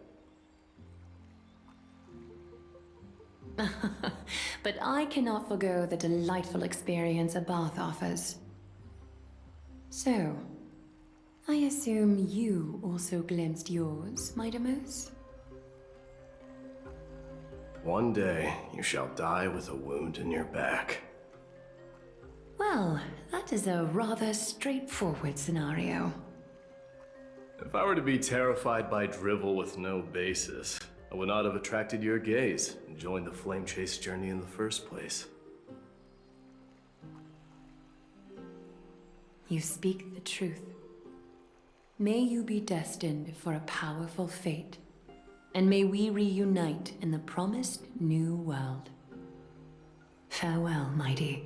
But I cannot forgo the delightful experience a bath offers. So, I assume you also glimpsed yours, Midamus? One day, you shall die with a wound in your back. Well, that is a rather straightforward scenario. If I were to be terrified by drivel with no basis, I would not have attracted your gaze and joined the flame chase journey in the first place. You speak the truth. May you be destined for a powerful fate, and may we reunite in the promised new world. Farewell, mighty.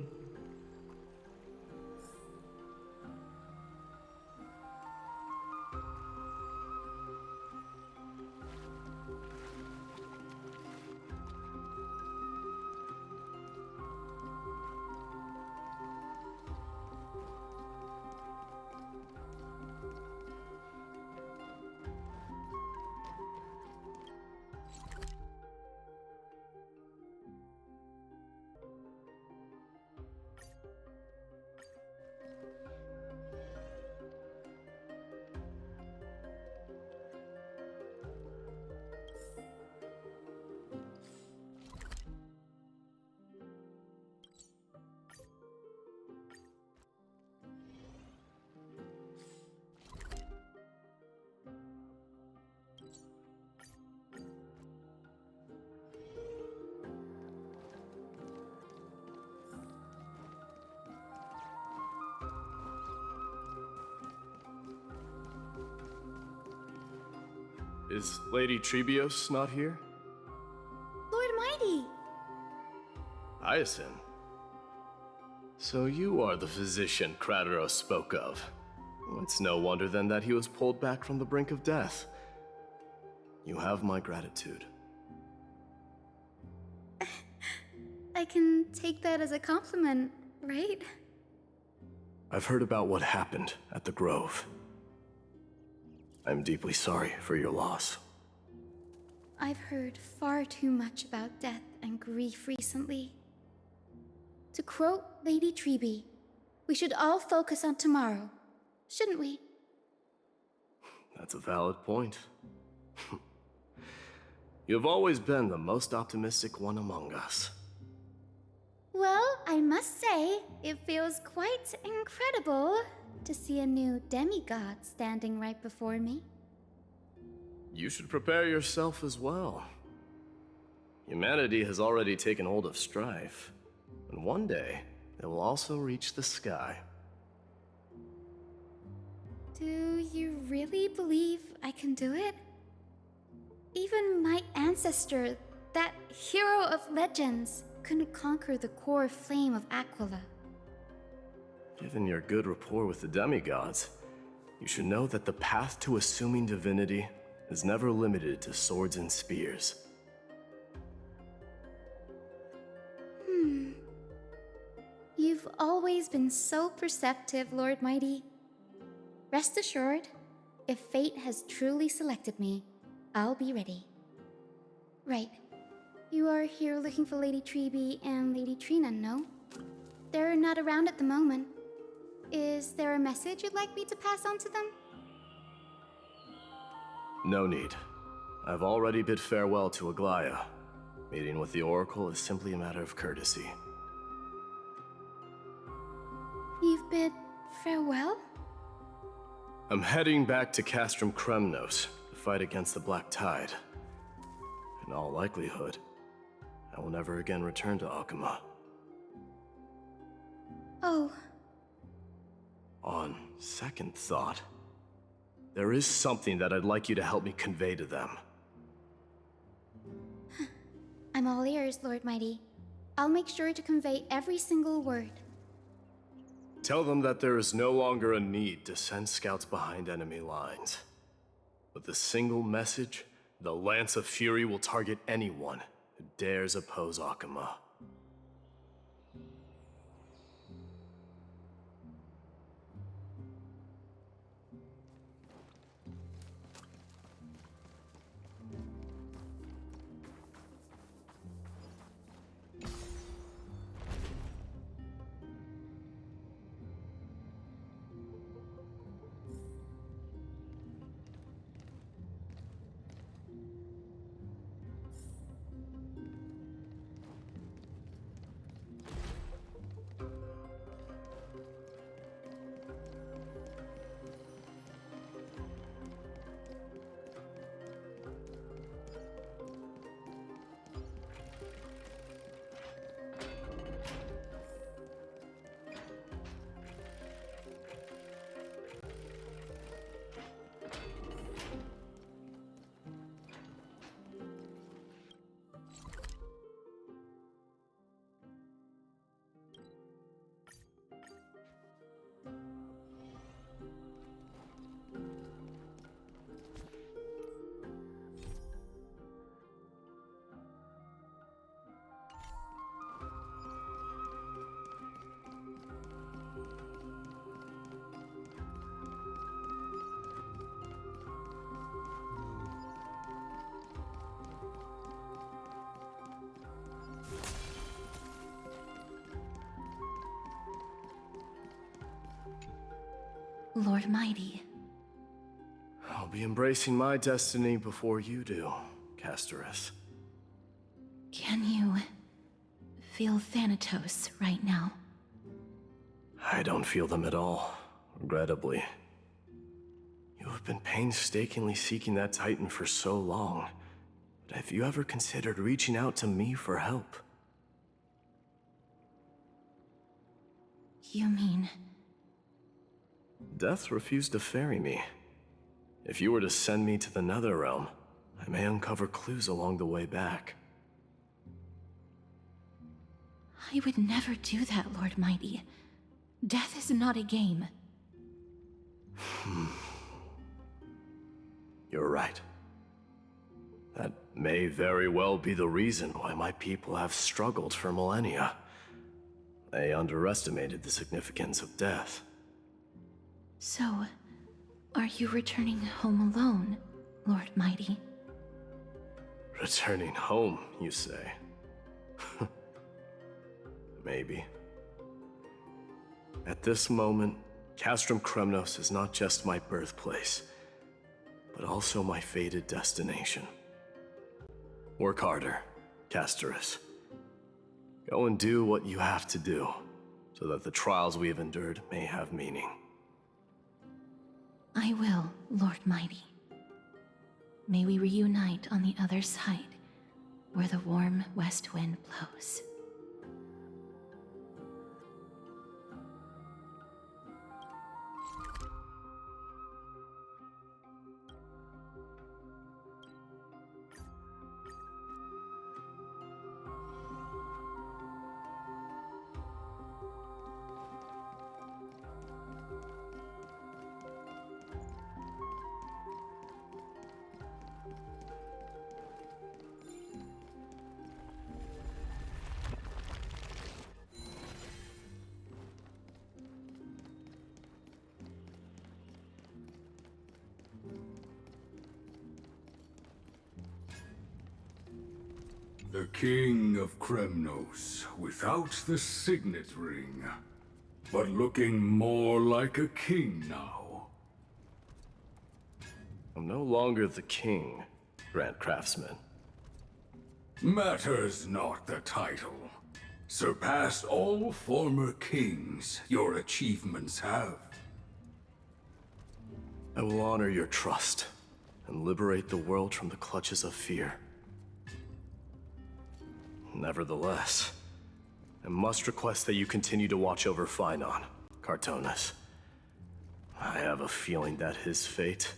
Is Lady Trebios not here? Lord Mighty! Hyacinth. So you are the physician Krateros spoke of. It's no wonder then that he was pulled back from the brink of death. You have my gratitude. I can take that as a compliment, right? I've heard about what happened at the Grove. I'm deeply sorry for your loss. I've heard far too much about death and grief recently. To quote Lady Trebi, we should all focus on tomorrow, shouldn't we? That's a valid point. You've always been the most optimistic one among us. Well, I must say, it feels quite incredible to see a new demigod standing right before me. You should prepare yourself as well. Humanity has already taken hold of strife, and one day it will also reach the sky. Do you really believe I can do it? Even my ancestor, that hero of legends, couldn't conquer the core flame of Aquila. Given your good rapport with the demigods, you should know that the path to assuming divinity is never limited to swords and spears. You've always been so perceptive, Lord Mighty. Rest assured, if fate has truly selected me, I'll be ready. Right. You are here looking for Lady Trebi and Lady Trina, no? They're not around at the moment. Is there a message you'd like me to pass on to them? No need. I've already bid farewell to Aglaya. Meeting with the Oracle is simply a matter of courtesy. You've bid farewell? I'm heading back to Castrum Kremnos to fight against the Black Tide. In all likelihood, I will never again return to Akuma. Oh, On second thought, there is something that I'd like you to help me convey to them. I'm all ears, Lord Mighty. I'll make sure to convey every single word. Tell them that there is no longer a need to send scouts behind enemy lines. With a single message, the Lance of Fury will target anyone who dares oppose Akuma. Lord Mighty. I'll be embracing my destiny before you do, Castorus. Can you feel Thanatos right now? I don't feel them at all, regrettably. You have been painstakingly seeking that Titan for so long, but have you ever considered reaching out to me for help? You mean... Death refused to ferry me. If you were to send me to the Netherrealm, I may uncover clues along the way back. I would never do that, Lord Mighty. Death is not a game. You're right. That may very well be the reason why my people have struggled for millennia. They underestimated the significance of death. So, are you returning home alone, Lord Mighty? Returning home, you say? Maybe. At this moment, Castrum Kremnos is not just my birthplace, but also my fated destination. Work harder, Castorus. Go and do what you have to do, so that the trials we have endured may have meaning. I will, Lord Mighty. May we reunite on the other side, where the warm west wind blows. The King of Kremnos, without the signet ring, but looking more like a king now. I'm no longer the king, Grand Craftsman. Matters not the title. Surpassed all former kings your achievements have. I will honor your trust and liberate the world from the clutches of fear. Nevertheless, I must request that you continue to watch over Phainon, Cartonis. I have a feeling that his fate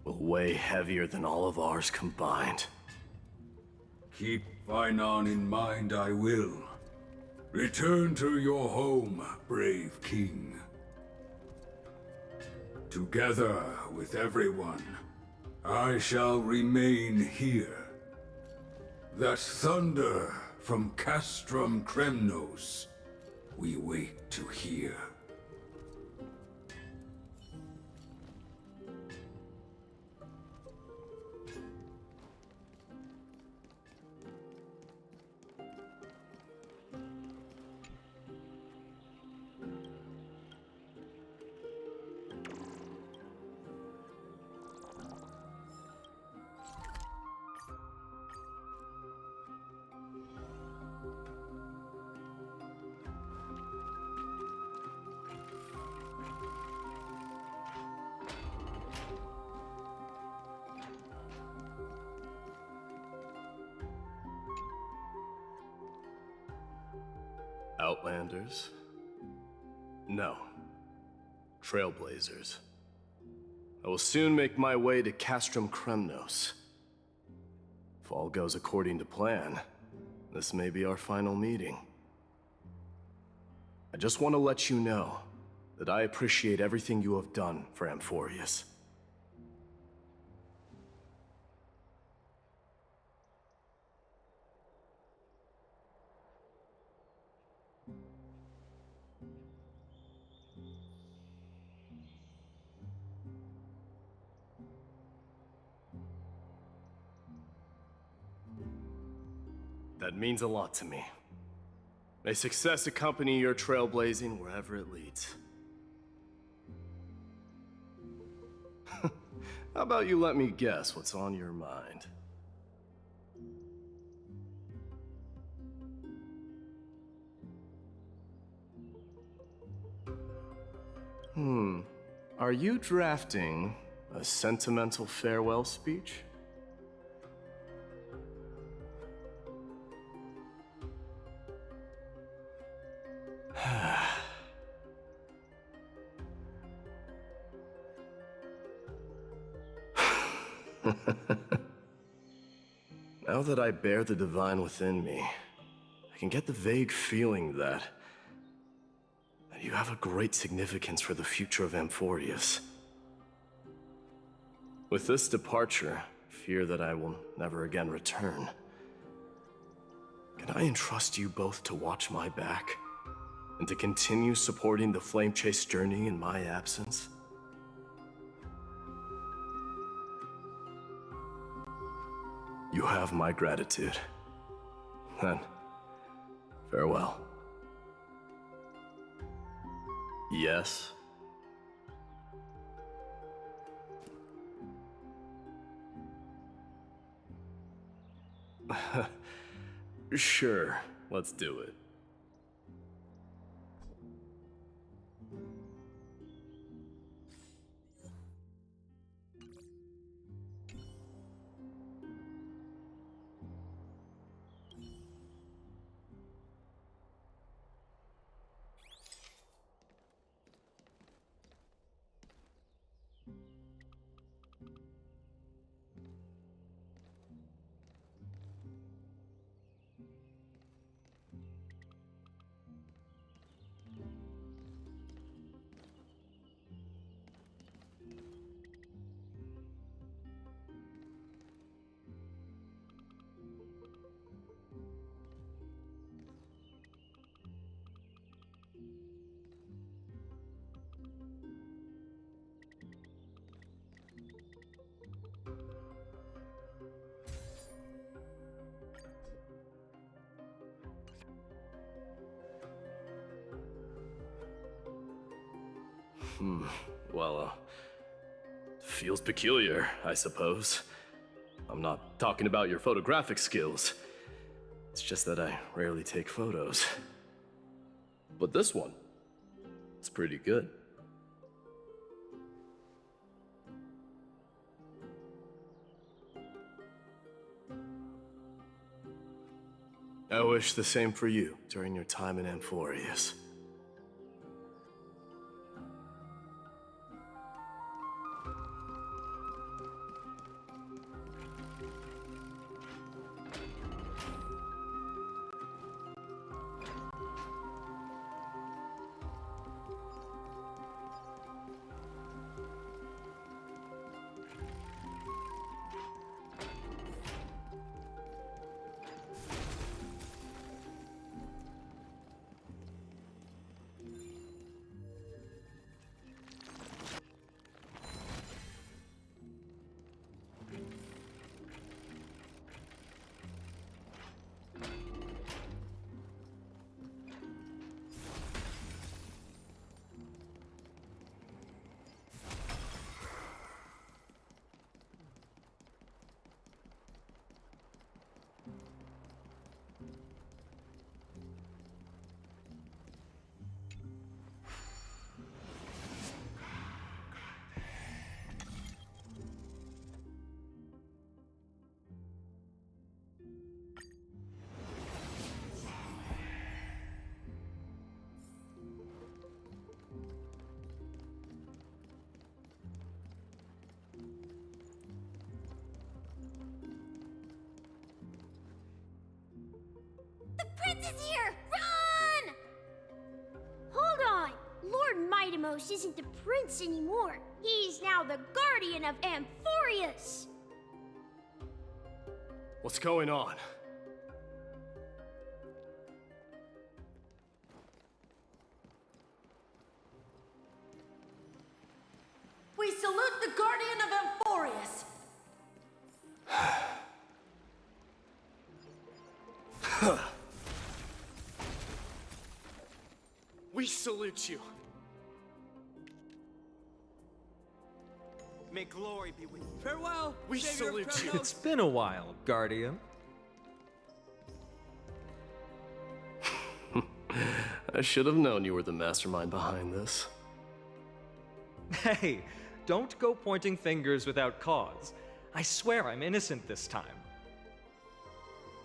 will weigh heavier than all of ours combined. Keep Phainon in mind, I will. Return to your home, brave king. Together with everyone, I shall remain here. That thunder from Castrum Kremnos we wait to hear. Outlanders? No. Trailblazers. I will soon make my way to Castrum Kremnos. If all goes according to plan, this may be our final meeting. I just want to let you know that I appreciate everything you have done for Amphorius. That means a lot to me. May success accompany your trailblazing wherever it leads. How about you let me guess what's on your mind? Are you drafting a sentimental farewell speech? Now that I bear the divine within me, I can get the vague feeling that you have a great significance for the future of Amphorius. With this departure, I fear that I will never again return. Can I entrust you both to watch my back and to continue supporting the Flame Chase journey in my absence? You have my gratitude. Then, farewell. Yes? Sure, let's do it. Well, feels peculiar, I suppose. I'm not talking about your photographic skills. It's just that I rarely take photos. But this one, it's pretty good. I wish the same for you during your time in Amphorius. Prince is here! Run! Hold on! Lord Mightimos isn't the prince anymore. He's now the guardian of Amphorius! What's going on? We salute the guardian of Amphorius! We salute you. May glory be with you. Farewell. We salute you. It's been a while, Guardian. I should have known you were the mastermind behind this. Hey, don't go pointing fingers without cause. I swear I'm innocent this time.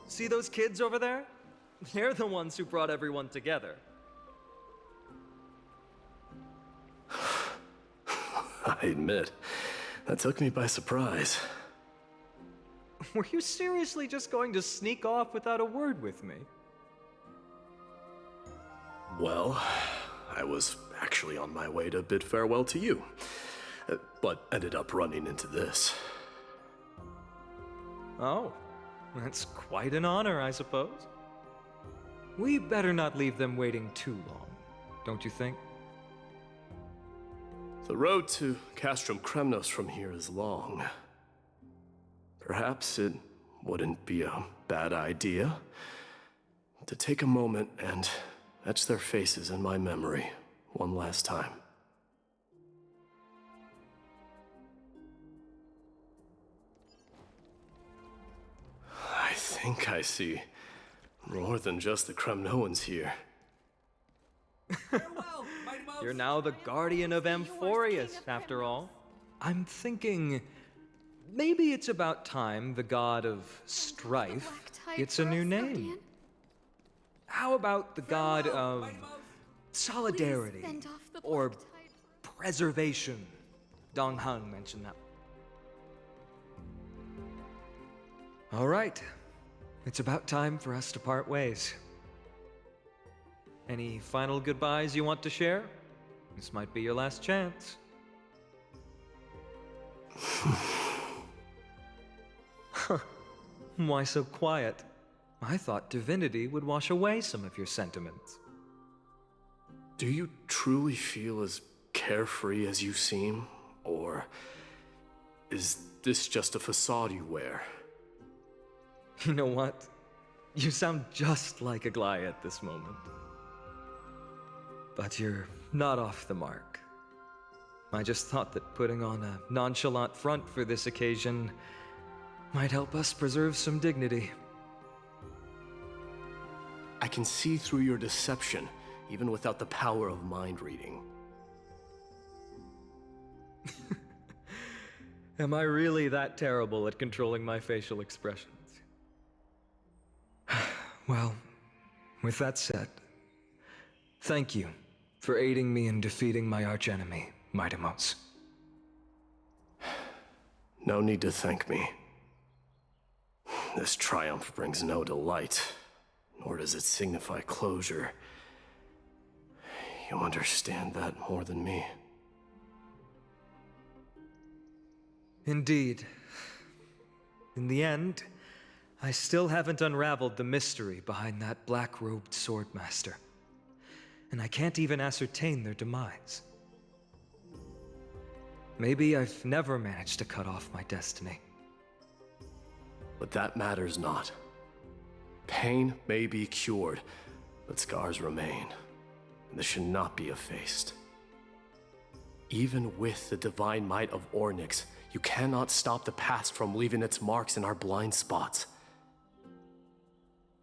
See those kids over there? They're the ones who brought everyone together. I admit, that took me by surprise. Were you seriously just going to sneak off without a word with me? Well, I was actually on my way to bid farewell to you, but ended up running into this. Oh, that's quite an honor, I suppose. We better not leave them waiting too long, don't you think? The road to Castrum Kremnos from here is long. Perhaps it wouldn't be a bad idea to take a moment and etch their faces in my memory one last time. I think I see more than just the Kremnoans here. You're now the guardian of Amphorius, after all. I'm thinking maybe it's about time the god of strife gets a new name. How about the god of solidarity or preservation? Dong Heng mentioned that. All right, it's about time for us to part ways. Any final goodbyes you want to share? This might be your last chance. Why so quiet? I thought divinity would wash away some of your sentiments. Do you truly feel as carefree as you seem? Or is this just a facade you wear? You know what? You sound just like Aglaia at this moment. But you're not off the mark. I just thought that putting on a nonchalant front for this occasion might help us preserve some dignity. I can see through your deception, even without the power of mind reading. Am I really that terrible at controlling my facial expressions? Well, with that said, thank you for aiding me in defeating my archenemy, Midamos. No need to thank me. This triumph brings no delight, nor does it signify closure. You understand that more than me. Indeed. In the end, I still haven't unraveled the mystery behind that black-robed swordmaster. And I can't even ascertain their demise. Maybe I've never managed to cut off my destiny. But that matters not. Pain may be cured, but scars remain, and this should not be effaced. Even with the divine might of Ornyx, you cannot stop the past from leaving its marks in our blind spots.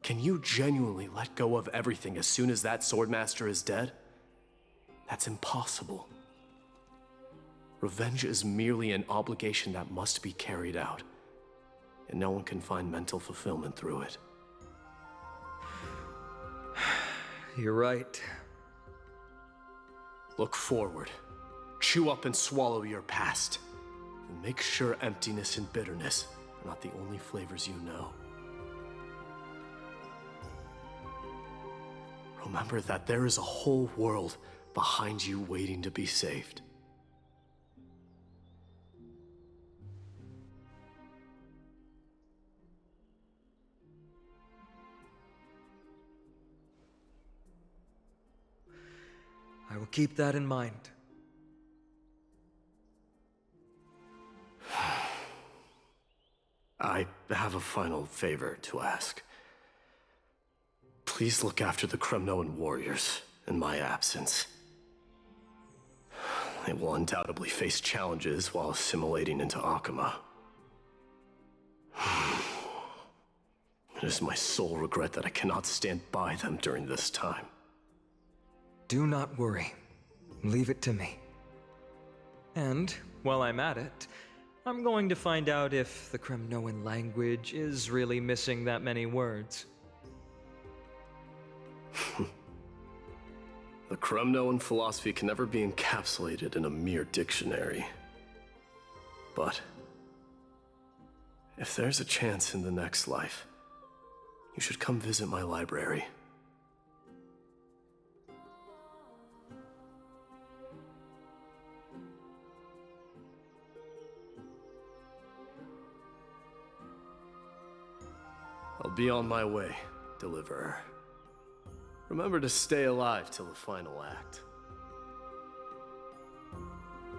Can you genuinely let go of everything as soon as that swordmaster is dead? That's impossible. Revenge is merely an obligation that must be carried out, and no one can find mental fulfillment through it. You're right. Look forward. Chew up and swallow your past. And make sure emptiness and bitterness are not the only flavors you know. Remember that there is a whole world behind you waiting to be saved. I will keep that in mind. I have a final favor to ask. Please look after the Kremnoan warriors in my absence. They will undoubtedly face challenges while assimilating into Akama. It is my sole regret that I cannot stand by them during this time. Do not worry. Leave it to me. And, while I'm at it, I'm going to find out if the Kremnoan language is really missing that many words. The Kremnoan philosophy can never be encapsulated in a mere dictionary. But if there's a chance in the next life, you should come visit my library. I'll be on my way, Deliverer. Remember to stay alive till the final act.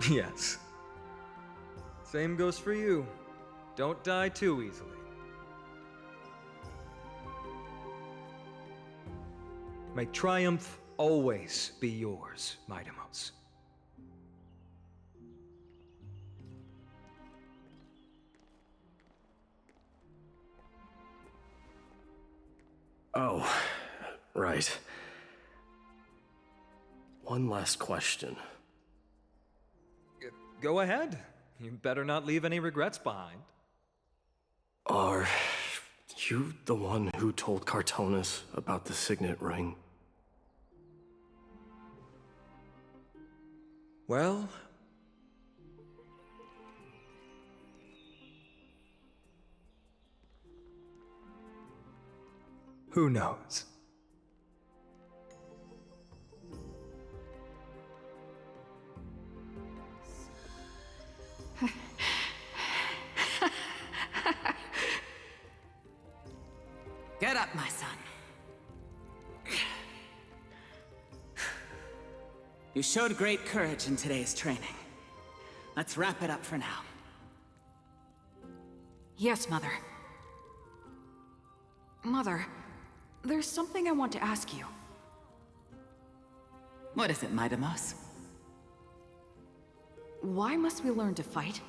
Yes. Same goes for you. Don't die too easily. May triumph always be yours, Midamos. Oh, right. One last question. Go ahead. You better not leave any regrets behind. Are you the one who told Cartonis about the signet ring? Well... who knows? Get up, my son. You showed great courage in today's training. Let's wrap it up for now. Yes, Mother. Mother, there's something I want to ask you. What is it, Midamos? Why must we learn to fight?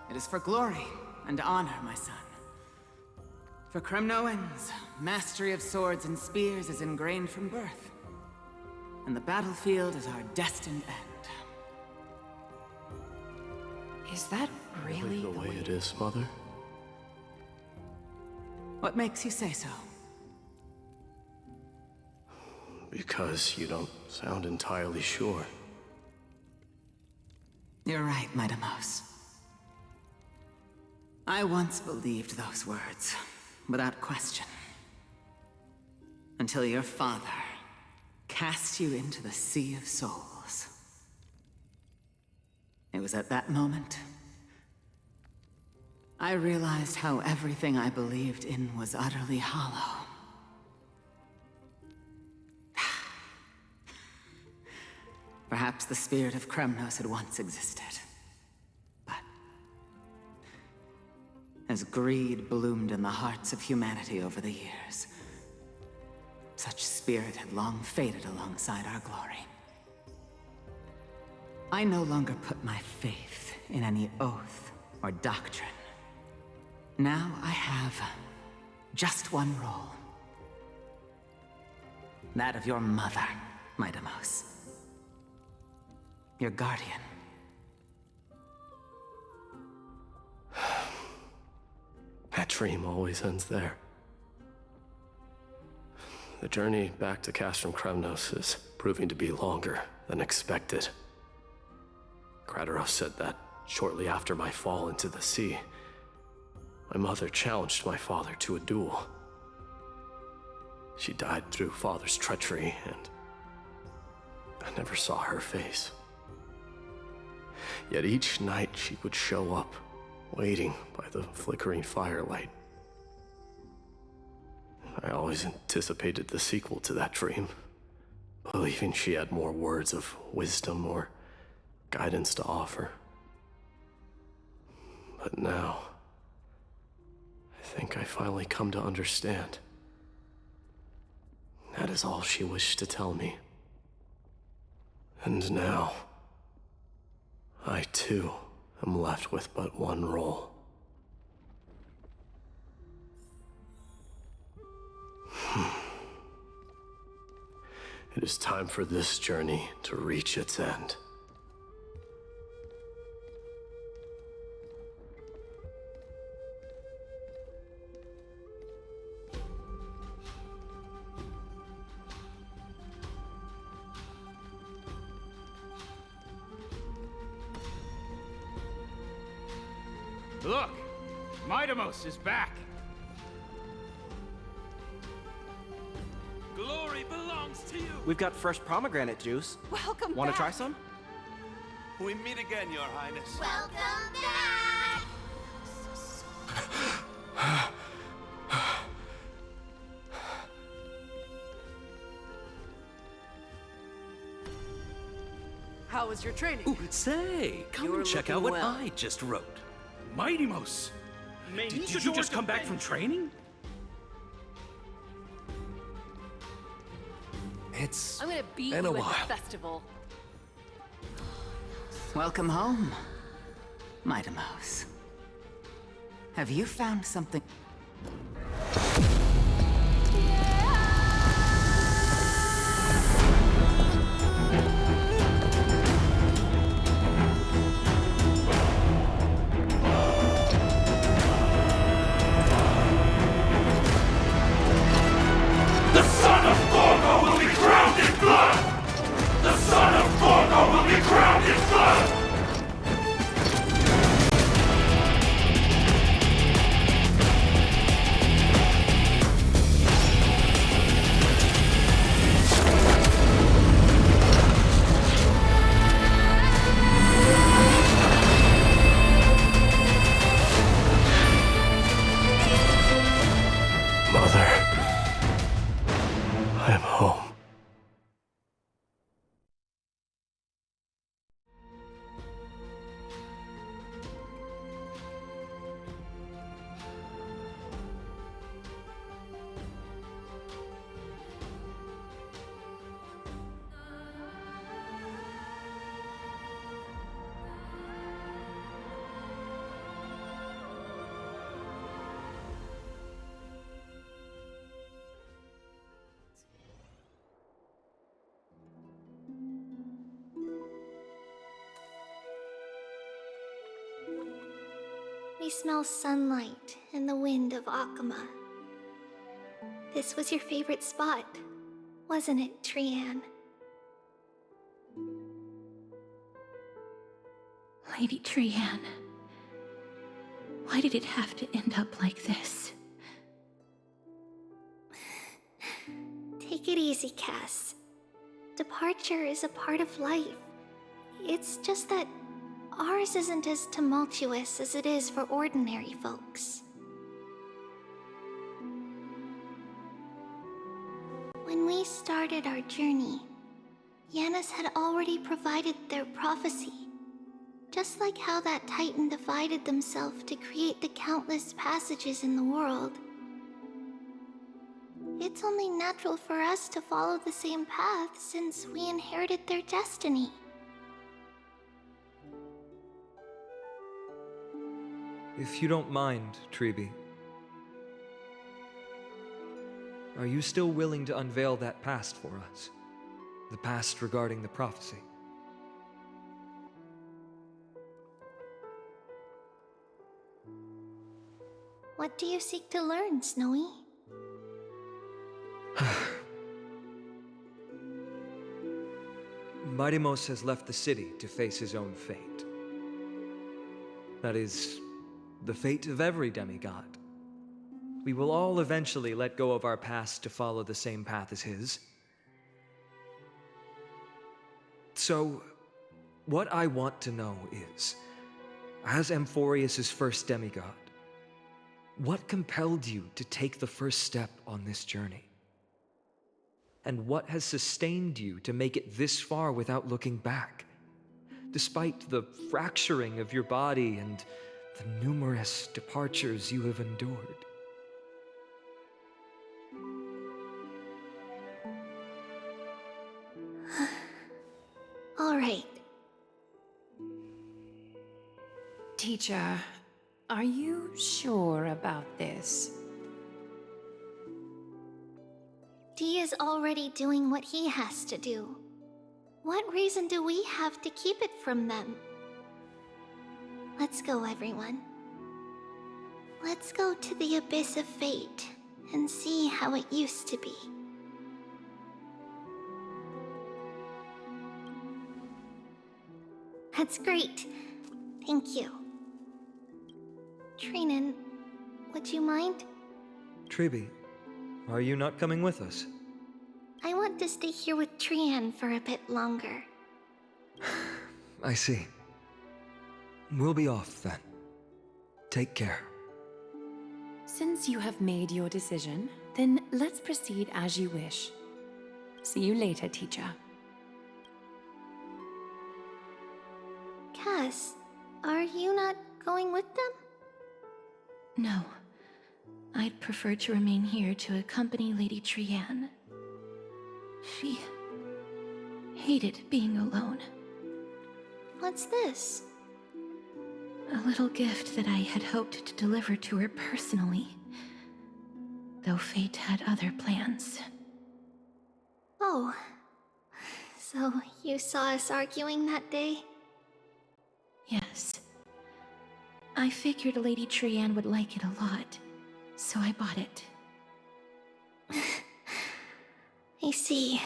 It is for glory and honor, my son. For Kremnoans, mastery of swords and spears is ingrained from birth. And the battlefield is our destined end. Is that really the way it is, Mother? What makes you say so? Because you don't sound entirely sure. You're right, Midamos. I once believed those words, without question. Until your father cast you into the Sea of Souls. It was at that moment I realized how everything I believed in was utterly hollow. Perhaps the spirit of Kremnos had once existed. But as greed bloomed in the hearts of humanity over the years, such spirit had long faded alongside our glory. I no longer put my faith in any oath or doctrine. Now I have just one role. That of your mother, Midamos. Your guardian. That dream always ends there. The journey back to Castrum Kremnos is proving to be longer than expected. Krateros said that shortly after my fall into the sea, my mother challenged my father to a duel. She died through father's treachery, and I never saw her face. Yet each night she would show up, waiting by the flickering firelight. I always anticipated the sequel to that dream, believing she had more words of wisdom or guidance to offer. But now, I think I finally come to understand. That is all she wished to tell me. And now, I too am left with but one role. It is time for this journey to reach its end. Look! Midamos is back! Glory belongs to you! We've got fresh pomegranate juice. Welcome Want to back. try some? We meet again, Your Highness. Welcome back! How was your training? Ooh, say, come You were and check out looking what well. I just wrote. Midamos! Did you just come back from training? It's I'm gonna beat been you a at while. the festival. Welcome home, Midamos. Have you found something? The son of Gorgo will be crowned in blood! The son of Gorgo will be crowned in blood! Mother, I am home. We smell sunlight and the wind of Akama. This was your favorite spot, wasn't it, Trian? Lady Trian, why did it have to end up like this? Take it easy, Cass. Departure is a part of life. It's just that ours isn't as tumultuous as it is for ordinary folks. When we started our journey, Yanis had already provided their prophecy. Just like how that Titan divided themselves to create the countless passages in the world. It's only natural for us to follow the same path since we inherited their destiny. If you don't mind, Treeby, are you still willing to unveil that past for us? The past regarding the prophecy? What do you seek to learn, Snowy? Midimos has left the city to face his own fate. That is, the fate of every demigod. We will all eventually let go of our past to follow the same path as his. So, what I want to know is, as Amphorius' first demigod, what compelled you to take the first step on this journey? And what has sustained you to make it this far without looking back? Despite the fracturing of your body and the numerous departures you have endured. All right. Teacher, are you sure about this? Dee is already doing what he has to do. What reason do we have to keep it from them? Let's go, everyone. Let's go to the Abyss of Fate and see how it used to be. That's great. Thank you. Trinan, would you mind? Treeby, are you not coming with us? I want to stay here with Trian for a bit longer. I see. We'll be off then. Take care. Since you have made your decision, then let's proceed as you wish. See you later, teacher. Cass, are you not going with them? No. I'd prefer to remain here to accompany Lady Trian. She hated being alone. What's this? A little gift that I had hoped to deliver to her personally, though fate had other plans. Oh. So you saw us arguing that day? Yes. I figured Lady Trian would like it a lot, so I bought it. I see.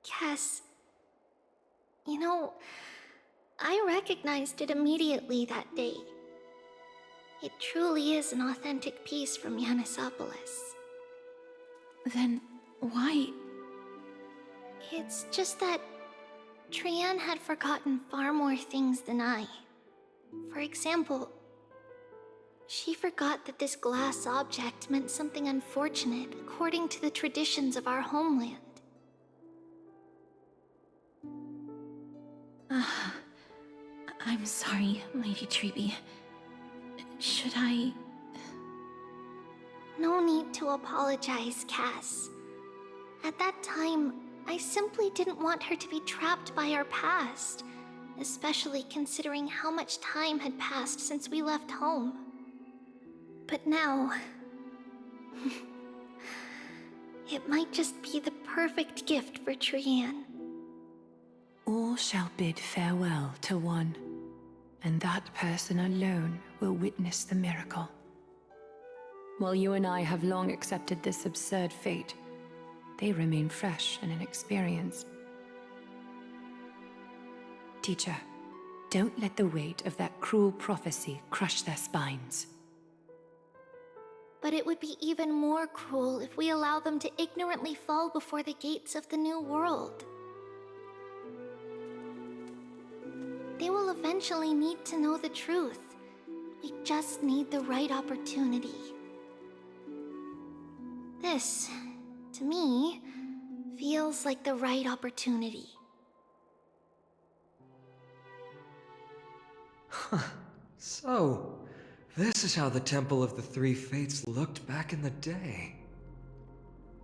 Cass, you know, I recognized it immediately that day. It truly is an authentic piece from Yanisopolis. Then why? It's just that Trian had forgotten far more things than I. For example, she forgot that this glass object meant something unfortunate according to the traditions of our homeland. I'm sorry, Lady Treeby. Should I... No need to apologize, Cass. At that time, I simply didn't want her to be trapped by our past, especially considering how much time had passed since we left home. But now... it might just be the perfect gift for Trian. All shall bid farewell to one, and that person alone will witness the miracle. While you and I have long accepted this absurd fate, they remain fresh and inexperienced. Teacher, don't let the weight of that cruel prophecy crush their spines. But it would be even more cruel if we allow them to ignorantly fall before the gates of the new world. They will eventually need to know the truth. We just need the right opportunity. This, to me, feels like the right opportunity. So, this is how the Temple of the Three Fates looked back in the day.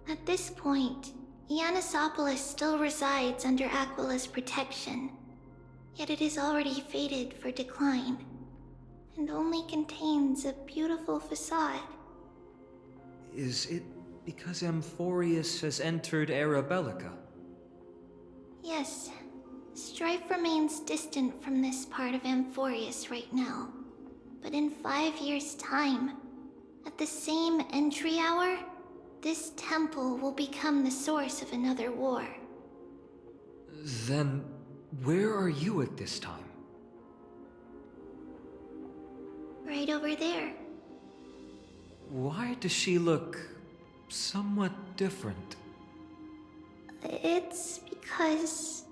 At this point, Ianisopolis still resides under Aquila's protection, yet it is already fated for decline, and only contains a beautiful facade. Is it because Amphorius has entered Arabellica? Yes, strife remains distant from this part of Amphorius right now. But in 5 years' time, at the same entry hour, this temple will become the source of another war. Then, where are you at this time? Right over there. Why does she look somewhat different? It's because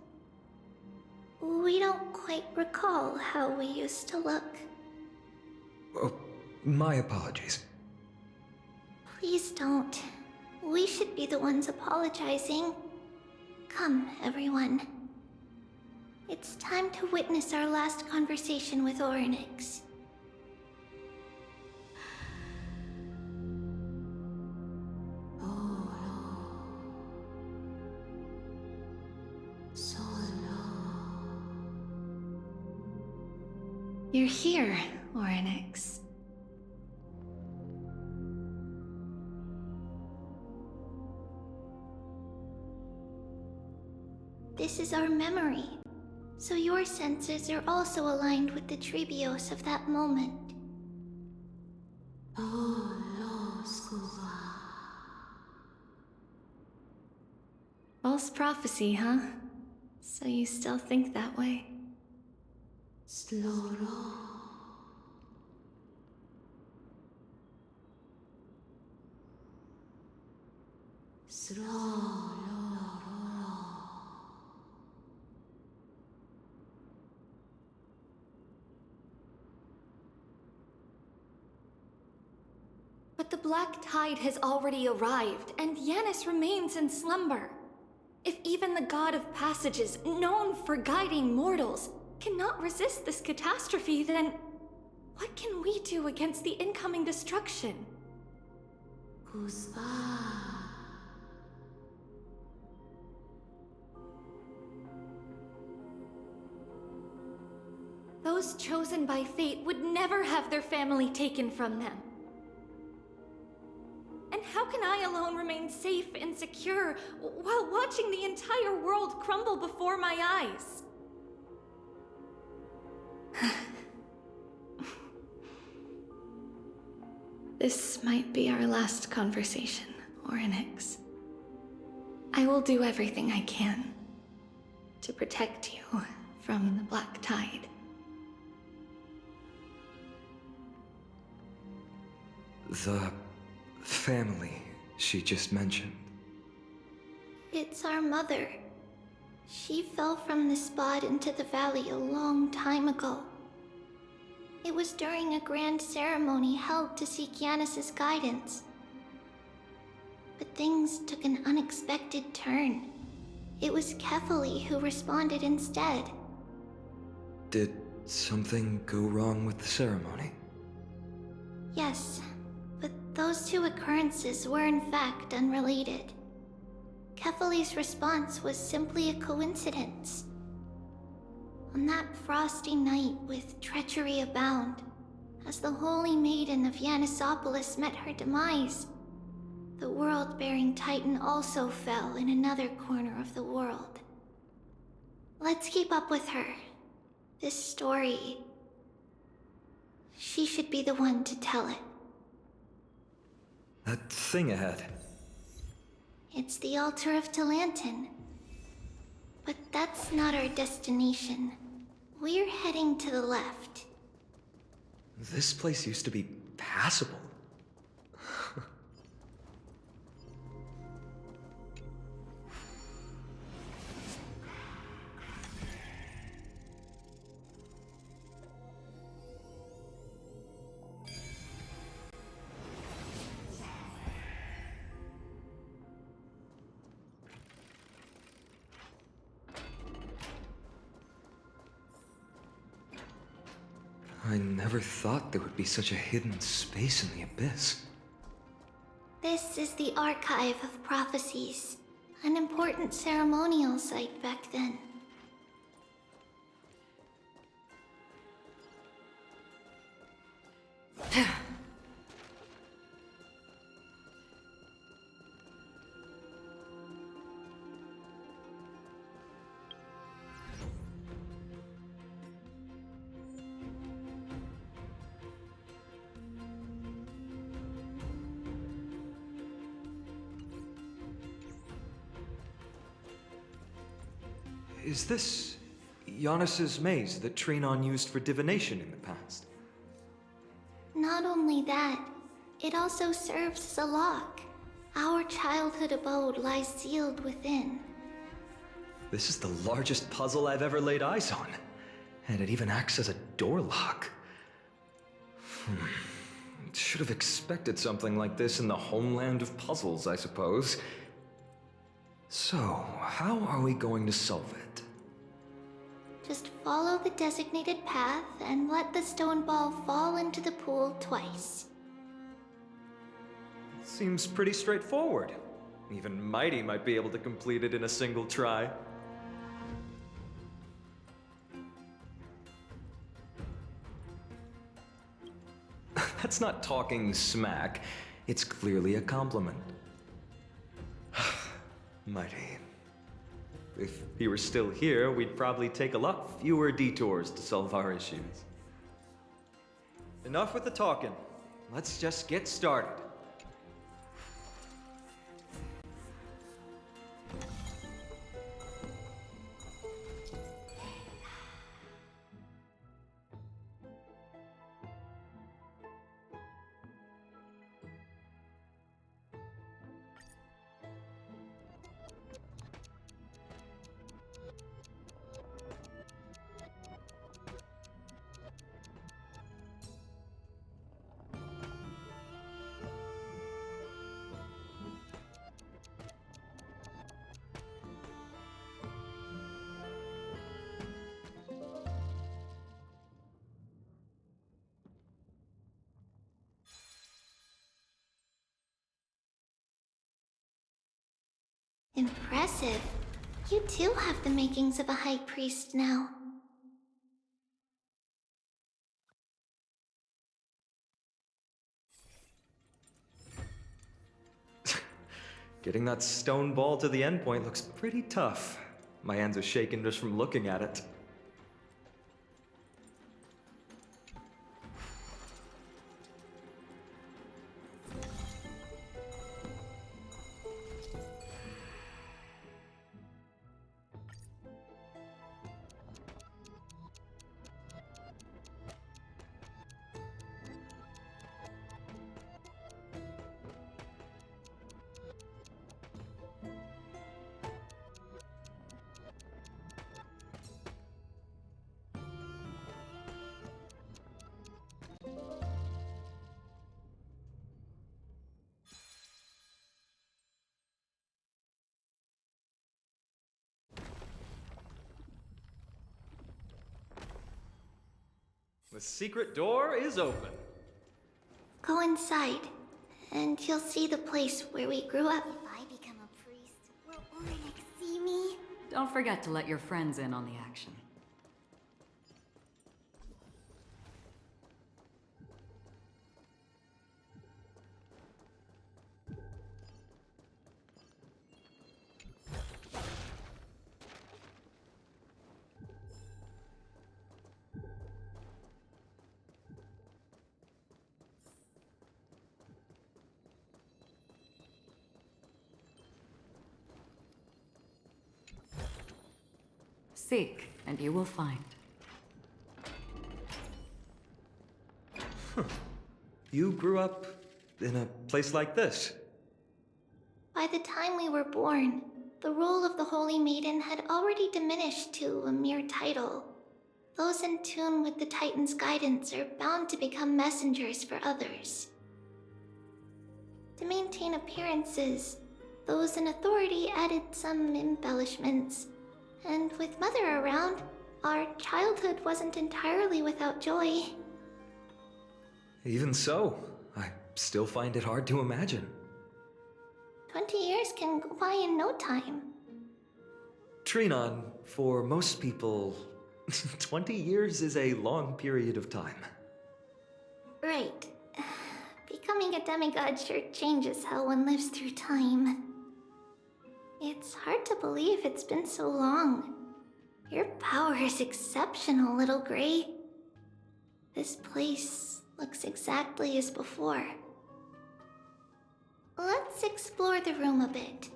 we don't quite recall how we used to look. Oh, my apologies. Please don't. We should be the ones apologizing. Come, everyone. It's time to witness our last conversation with Orynyx. You're here, Orynyx. This is our memory, so your senses are also aligned with the Trebios of that moment. False prophecy, huh? So you still think that way? But the Black Tide has already arrived, and Yanis remains in slumber. If even the God of Passages, known for guiding mortals, cannot resist this catastrophe, then what can we do against the incoming destruction? Those chosen by fate would never have their family taken from them. And how can I alone remain safe and secure while watching the entire world crumble before my eyes? This might be our last conversation, Orynyx. I will do everything I can to protect you from the Black Tide. The family she just mentioned. It's our mother. She fell from the spot into the valley a long time ago. It was during a grand ceremony held to seek Yanis's guidance. But things took an unexpected turn. It was Kefali who responded instead. Did something go wrong with the ceremony? Yes, but those two occurrences were in fact unrelated. Kefali's response was simply a coincidence. On that frosty night with treachery abound, as the Holy Maiden of Yanisopolis met her demise, the world-bearing Titan also fell in another corner of the world. Let's keep up with her. This story... she should be the one to tell it. That thing ahead. It's the altar of Talantin. But that's not our destination. We're heading to the left. This place used to be passable. I never thought there would be such a hidden space in the Abyss. This is the Archive of Prophecies, an important ceremonial site back then. Is this Giannis's maze that Trinon used for divination in the past? Not only that, it also serves as a lock. Our childhood abode lies sealed within. This is the largest puzzle I've ever laid eyes on. And it even acts as a door lock. Should have expected something like this in the homeland of puzzles, I suppose. So, how are we going to solve it? Just follow the designated path and let the stone ball fall into the pool twice. Seems pretty straightforward. Even Mighty might be able to complete it in a single try. That's not talking smack. It's clearly a compliment. Mighty. If he were still here, we'd probably take a lot fewer detours to solve our issues. Enough with the talking. Let's just get started. Impressive. You too have the makings of a high priest now. Getting that stone ball to the endpoint looks pretty tough. My hands are shaking just from looking at it. The secret door is open. Go inside, and you'll see the place where we grew up. If I become a priest, will Oryx see me? Don't forget to let your friends in on the action. Seek, and you will find. You grew up in a place like this. By the time we were born, the role of the Holy Maiden had already diminished to a mere title. Those in tune with the Titan's guidance are bound to become messengers for others. To maintain appearances, those in authority added some embellishments. And with Mother around, our childhood wasn't entirely without joy. Even so, I still find it hard to imagine. 20 years can go by in no time. Trinon, for most people, 20 years is a long period of time. Right. Becoming a demigod sure changes how one lives through time. It's hard to believe it's been so long. Your power is exceptional, Little Gray. This place looks exactly as before. Let's explore the room a bit.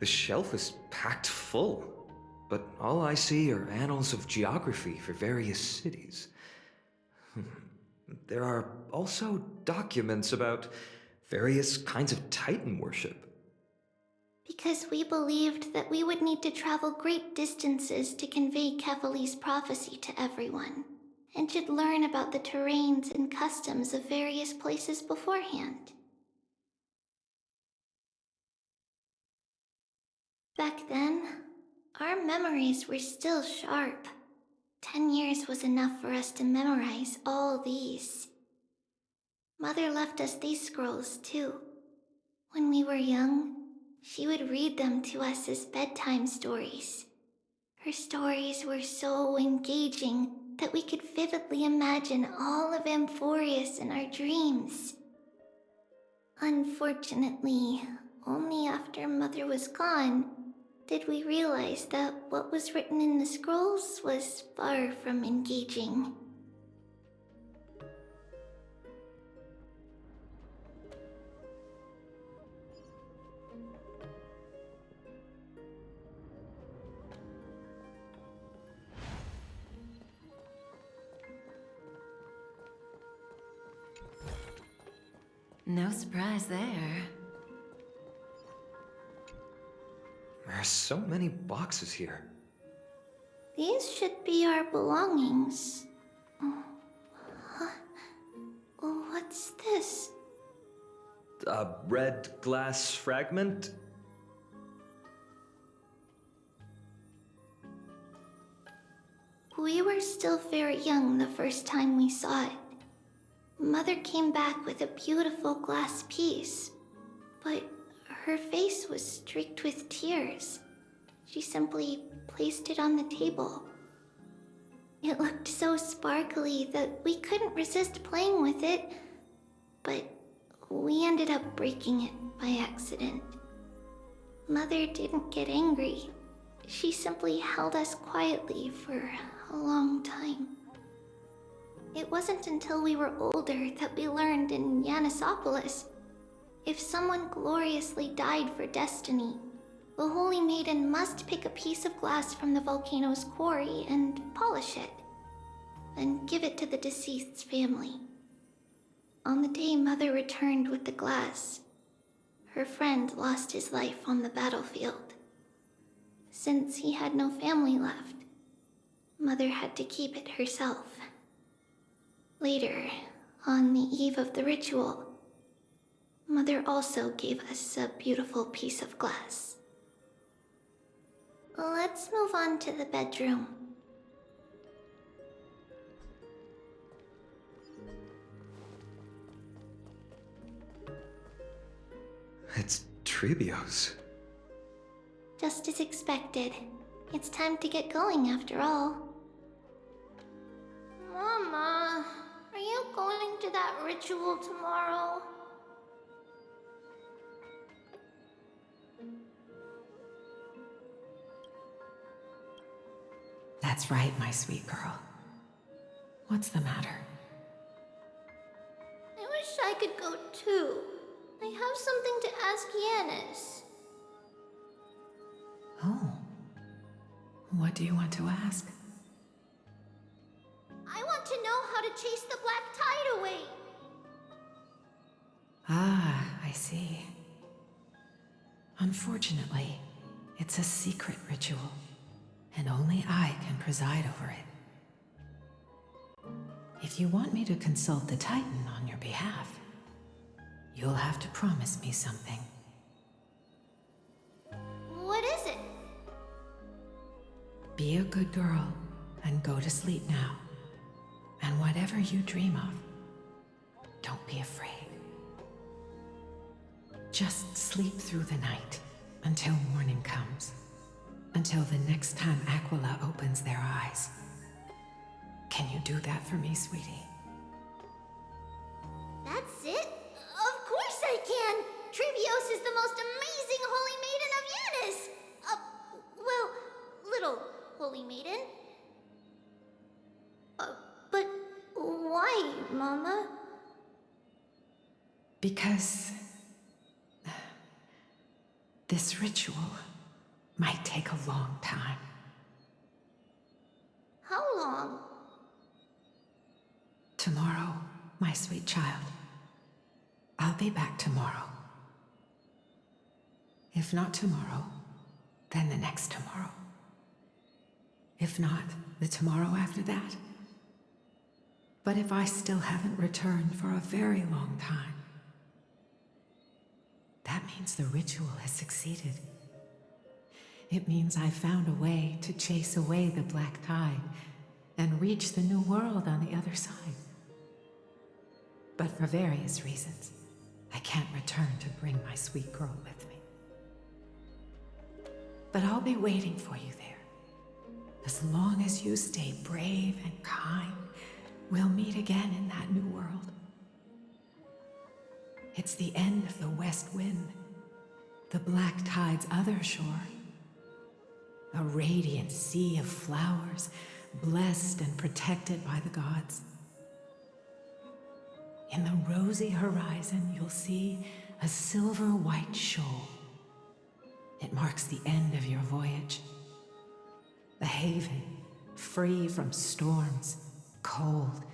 The shelf is packed full, but all I see are annals of geography for various cities. There are also documents about various kinds of Titan worship. Because we believed that we would need to travel great distances to convey Kefali's prophecy to everyone, and should learn about the terrains and customs of various places beforehand. Back then, our memories were still sharp. 10 years was enough for us to memorize all these. Mother left us these scrolls too. When we were young, she would read them to us as bedtime stories. Her stories were so engaging that we could vividly imagine all of Amphorius in our dreams. Unfortunately, only after Mother was gone did we realize that what was written in the scrolls was far from engaging. No surprise there. There are so many boxes here. These should be our belongings. What's this? A red glass fragment? We were still very young the first time we saw it. Mother came back with a beautiful glass piece, but her face was streaked with tears. She simply placed it on the table. It looked so sparkly that we couldn't resist playing with it, but we ended up breaking it by accident. Mother didn't get angry. She simply held us quietly for a long time. It wasn't until we were older that we learned in Yanisopolis, if someone gloriously died for destiny, the Holy Maiden must pick a piece of glass from the volcano's quarry and polish it, then give it to the deceased's family. On the day Mother returned with the glass, her friend lost his life on the battlefield. Since he had no family left, Mother had to keep it herself. Later, on the eve of the ritual, Mother also gave us a beautiful piece of glass. Let's move on to the bedroom. It's Trebios. Just as expected. It's time to get going after all. Mama, are you going to that ritual tomorrow? That's right, my sweet girl. What's the matter? I wish I could go too. I have something to ask Yanis. Oh. What do you want to ask? I want to know how to chase the black tide away. Ah, I see. Unfortunately, it's a secret ritual, and only I can preside over it. If you want me to consult the Titan on your behalf, you'll have to promise me something. What is it? Be a good girl and go to sleep now. And whatever you dream of, don't be afraid. Just sleep through the night until morning comes. Until the next time Aquila opens their eyes. Can you do that for me, sweetie? That's it? Of course I can! Trebios is the most amazing holy maiden of Yanis! Well, little holy maiden. But why, Mama? Because this ritual might take a long time. How long? Tomorrow, my sweet child. I'll be back tomorrow. If not tomorrow, then the next tomorrow. If not, the tomorrow after that. But if I still haven't returned for a very long time, that means the ritual has succeeded. It means I found a way to chase away the black tide and reach the new world on the other side. But for various reasons, I can't return to bring my sweet girl with me. But I'll be waiting for you there. As long as you stay brave and kind, we'll meet again in that new world. It's the end of the West Wind, the black tide's other shore. A radiant sea of flowers, blessed and protected by the gods. In the rosy horizon, you'll see a silver-white shoal. It marks the end of your voyage. A haven, free from storms, cold,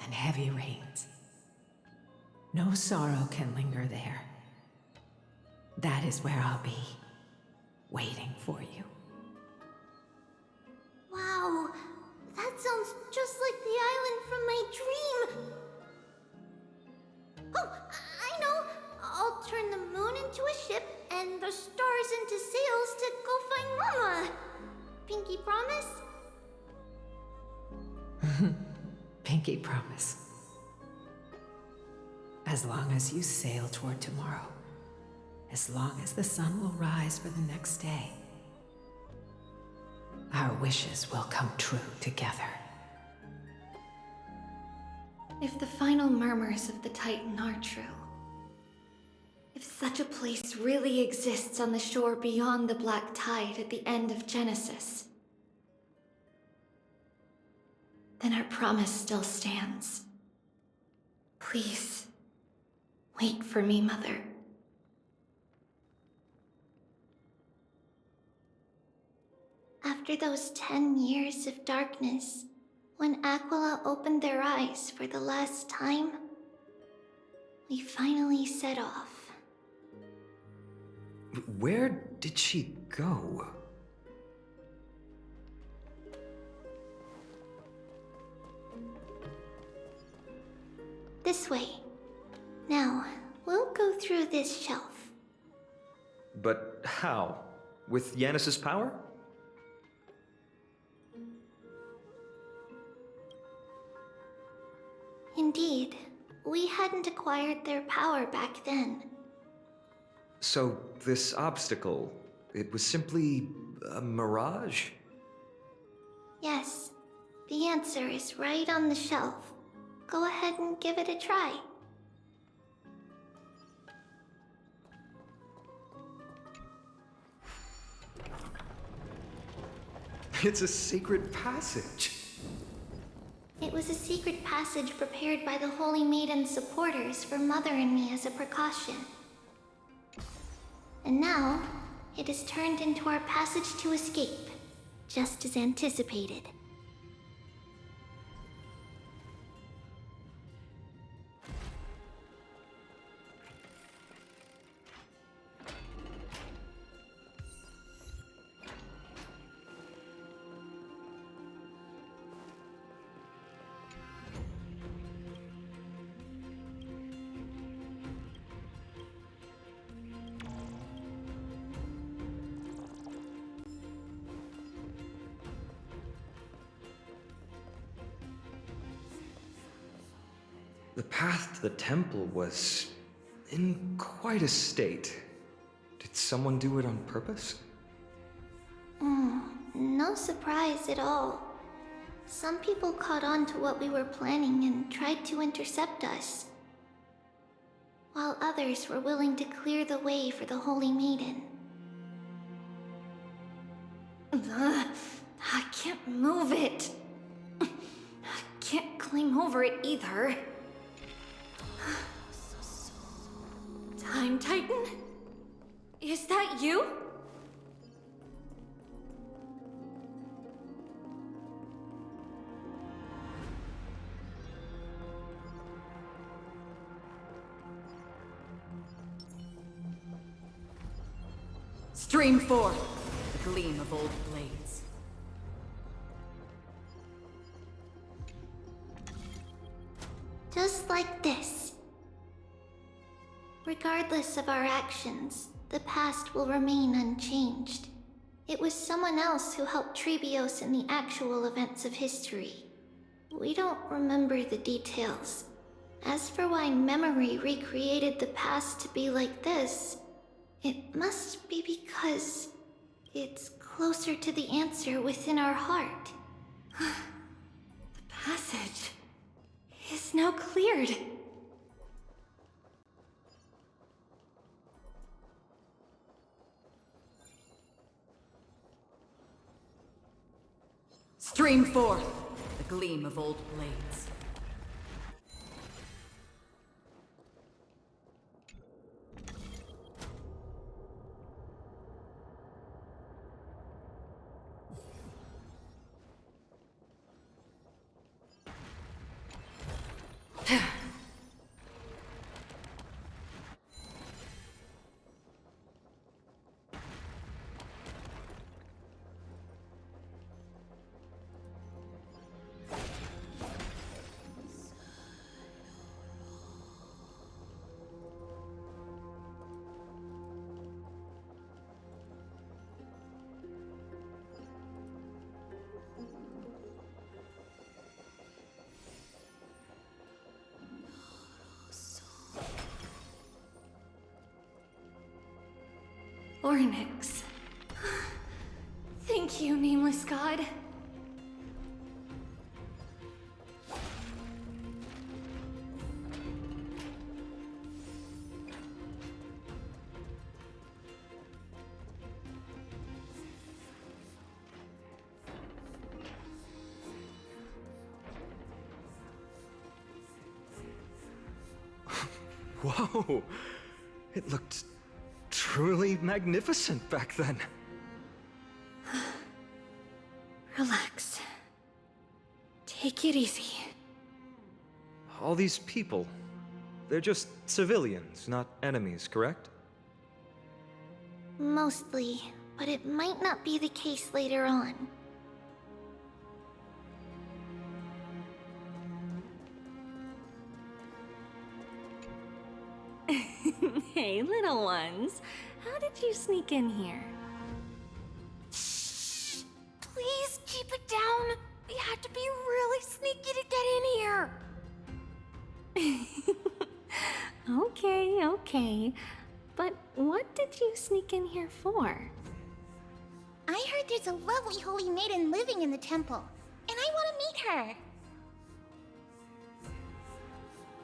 and heavy rains. No sorrow can linger there. That is where I'll be, waiting for you. Wow, that sounds just like the island from my dream. Oh, I know. I'll turn the moon into a ship and the stars into sails to go find Mama. Pinky promise? Pinky promise. As long as you sail toward tomorrow, as long as the sun will rise for the next day, our wishes will come true together. If the final murmurs of the Titan are true, if such a place really exists on the shore beyond the black tide at the end of Genesis, then our promise still stands. Please, wait for me, Mother. After those 10 years of darkness, when Aquila opened their eyes for the last time, we finally set off. Where did she go? This way. Now, we'll go through this shelf. But how? With Yanis's power? Indeed, we hadn't acquired their power back then. So, this obstacle, it was simply a mirage? Yes, the answer is right on the shelf. Go ahead and give it a try. It's a secret passage. It was a secret passage prepared by the Holy Maiden's supporters for Mother and me as a precaution. And now, it is turned into our passage to escape, just as anticipated. The path to the temple was in quite a state. Did someone do it on purpose? No surprise at all. Some people caught on to what we were planning and tried to intercept us, while others were willing to clear the way for the Holy Maiden. I can't move it. I can't climb over it either. Time Titan? Is that you? Stream forth the gleam of old blades. Just like this. Regardless of our actions, the past will remain unchanged. It was someone else who helped Trebios in the actual events of history. We don't remember the details. As for why memory recreated the past to be like this, it must be because it's closer to the answer within our heart. The passage is now cleared. Stream forth the gleam of old blades. Ornyx. Thank you, Nameless God. Whoa! It looked truly magnificent back then. Relax. Take it easy. All these people, they're just civilians, not enemies, correct? Mostly, but it might not be the case later on. Hey, little ones. How did you sneak in here? Shh! Please keep it down. We had to be really sneaky to get in here. Okay. But what did you sneak in here for? I heard there's a lovely holy maiden living in the temple, and I want to meet her.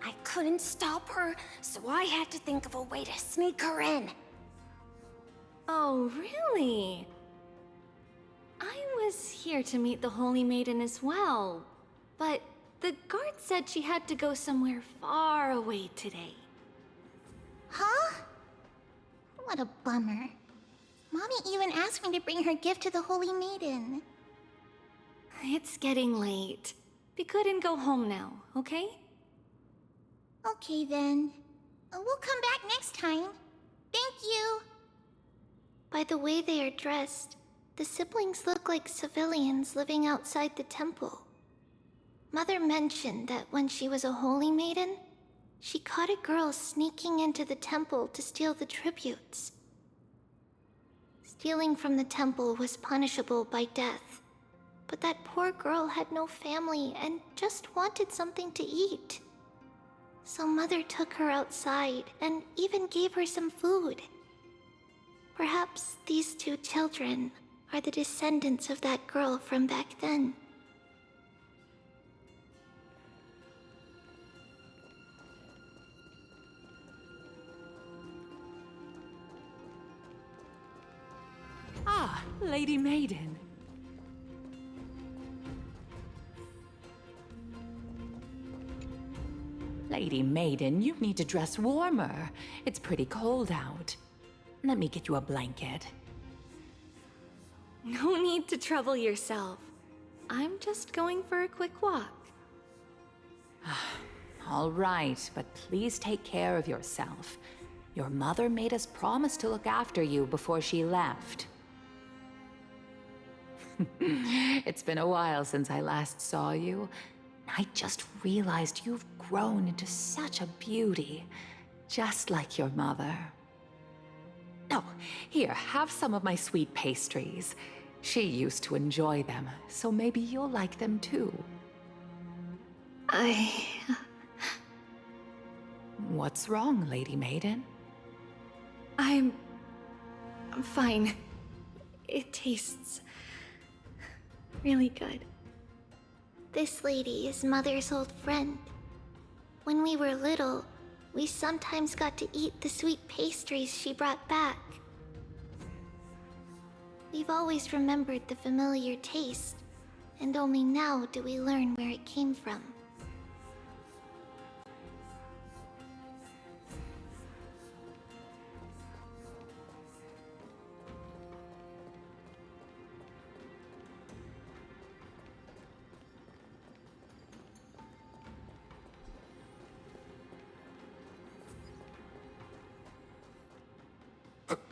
I couldn't stop her, so I had to think of a way to sneak her in. Oh, really? I was here to meet the Holy Maiden as well, but the guard said she had to go somewhere far away today. Huh? What a bummer. Mommy even asked me to bring her gift to the Holy Maiden. It's getting late. Be good and go home now, okay? Okay then. We'll come back next time. Thank you. By the way they are dressed, the siblings look like civilians living outside the temple. Mother mentioned that when she was a holy maiden, she caught a girl sneaking into the temple to steal the tributes. Stealing from the temple was punishable by death, but that poor girl had no family and just wanted something to eat. So Mother took her outside and even gave her some food. Perhaps these two children are the descendants of that girl from back then. Ah, Lady Maiden. Lady Maiden, you need to dress warmer. It's pretty cold out. Let me get you a blanket. No need to trouble yourself. I'm just going for a quick walk. All right, but please take care of yourself. Your mother made us promise to look after you before she left. It's been a while since I last saw you. I just realized you've grown into such a beauty, just like your mother. Oh, here, have some of my sweet pastries. She used to enjoy them, so maybe you'll like them too. What's wrong, Lady Maiden? I'm fine. It tastes really good. This lady is Mother's old friend. When we were little, we sometimes got to eat the sweet pastries she brought back. We've always remembered the familiar taste, and only now do we learn where it came from.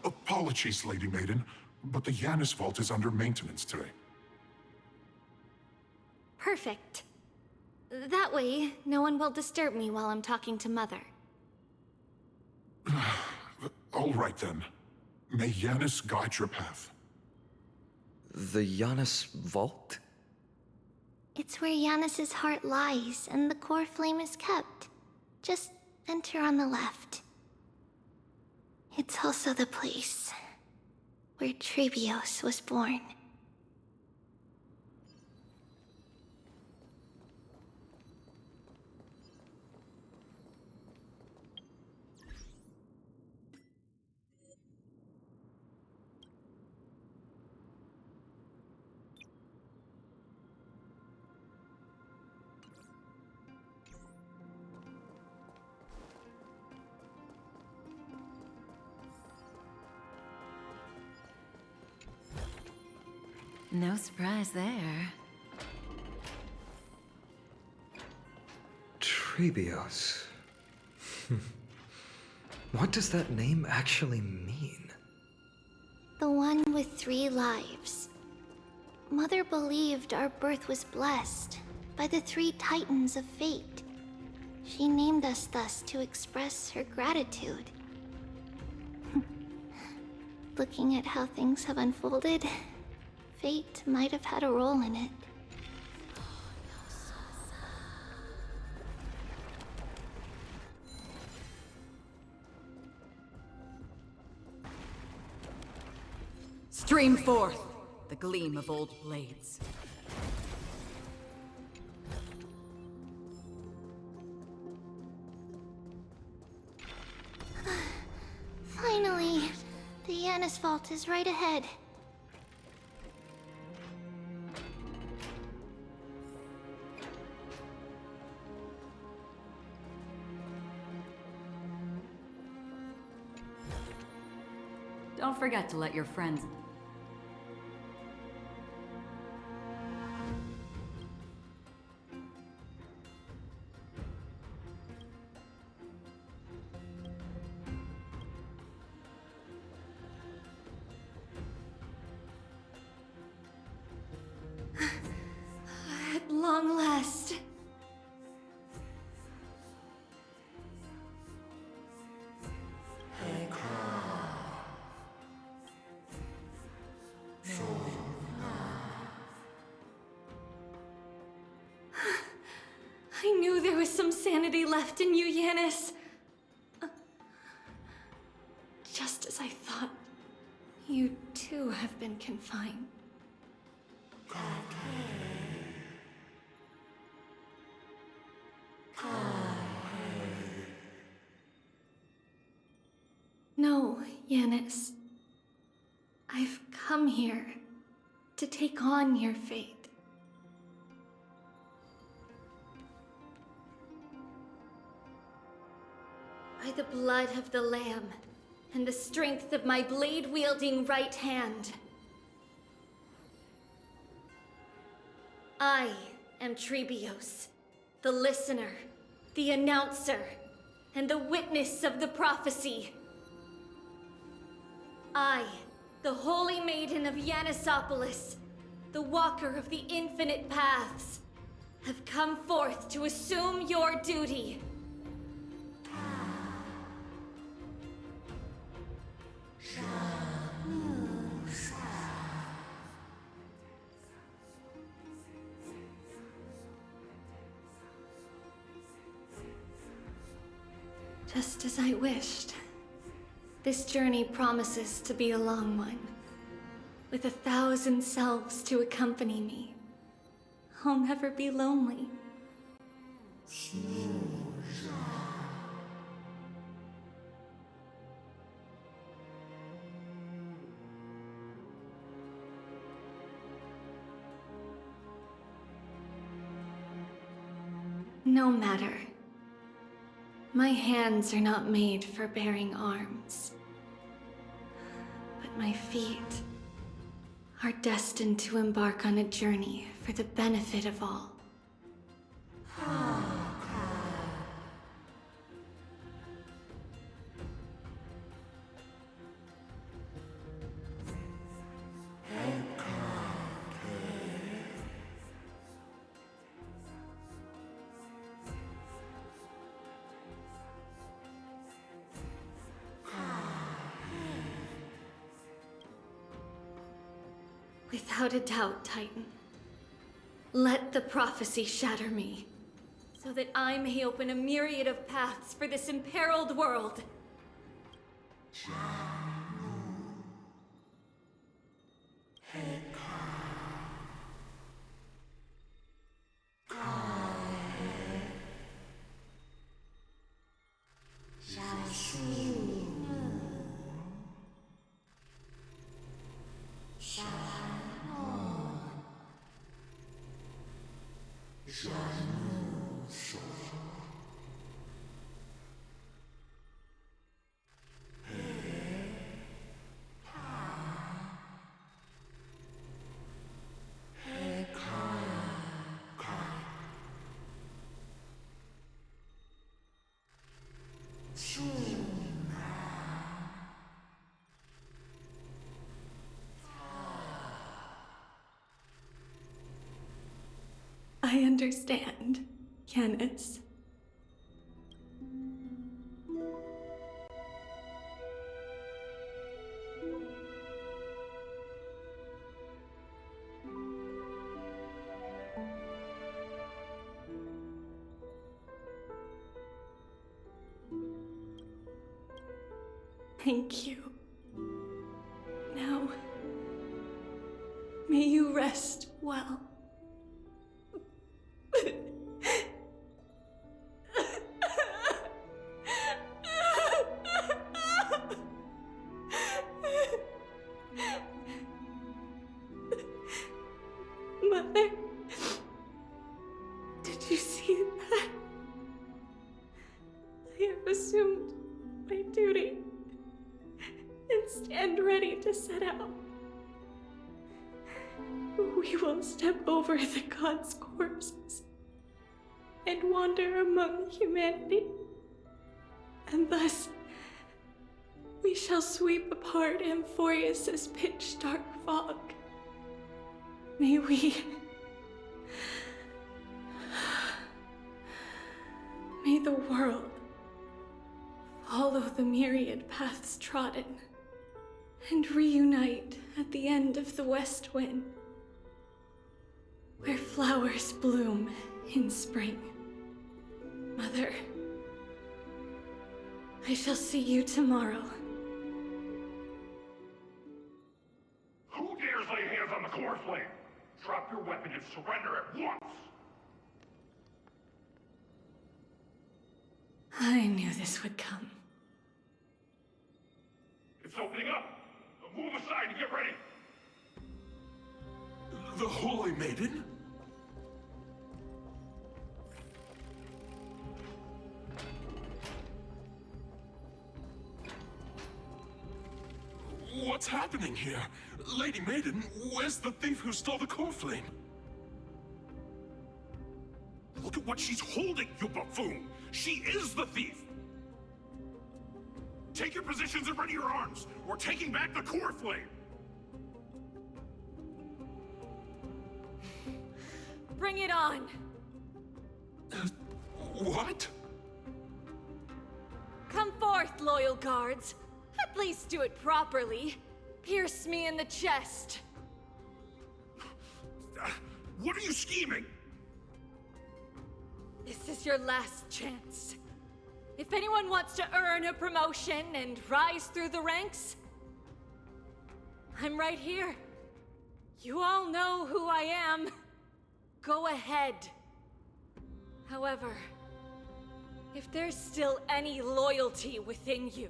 Apologies, Lady Maiden, but the Yanis Vault is under maintenance today. Perfect. That way, no one will disturb me while I'm talking to Mother. All right then. May Yanis guide your path. The Yanis Vault? It's where Yanis's heart lies and the core flame is kept. Just enter on the left. It's also the place where Trebios was born. No surprise there. Trebios. What does that name actually mean? The one with 3 lives. Mother believed our birth was blessed by the 3 titans of fate. She named us thus to express her gratitude. Looking at how things have unfolded, fate might have had a role in it. Stream forth the gleam of old blades. Finally! The Yanis Vault is right ahead. Don't forget to let your friends... At long last. I knew there was some sanity left in you, Yanis. Just as I thought, you too have been confined. No, Yanis. I've come here to take on your fate. By the blood of the Lamb and the strength of my blade-wielding right hand, I am Trebios, the listener, the announcer, and the witness of the prophecy. I, the Holy Maiden of Yanisopolis, the Walker of the Infinite Paths, have come forth to assume your duty. Just as I wished. This journey promises to be a long one, with 1,000 selves to accompany me. I'll never be lonely. No matter. My hands are not made for bearing arms. But my feet are destined to embark on a journey for the benefit of all. Without a doubt, Titan. Let the prophecy shatter me, so that I may open a myriad of paths for this imperiled world. I understand, Yanis. Thank you. Now, May you rest well. Mother, did you see that? I have assumed my duty and stand ready to set out. We will step over the gods' corpses and wander among humanity, and thus we shall sweep apart Amphorius' pitch-dark fog. May the world follow the myriad paths trodden and reunite at the end of the west wind, where flowers bloom in spring. Mother, I shall see you tomorrow. Who dares lay hands on the core flame? Drop your weapon and surrender at once! I knew this would come. It's opening up! Move aside and get ready! The Holy Maiden? What's happening here? Lady Maiden, where's the thief who stole the core flame? Look at what she's holding, you buffoon! She is the thief! Take your positions and ready your arms! We're taking back the core flame! Bring it on! What? Come forth, loyal guards. At least do it properly. Pierce me in the chest. What are you scheming? This is your last chance. If anyone wants to earn a promotion and rise through the ranks, I'm right here. You all know who I am. Go ahead. However, if there's still any loyalty within you,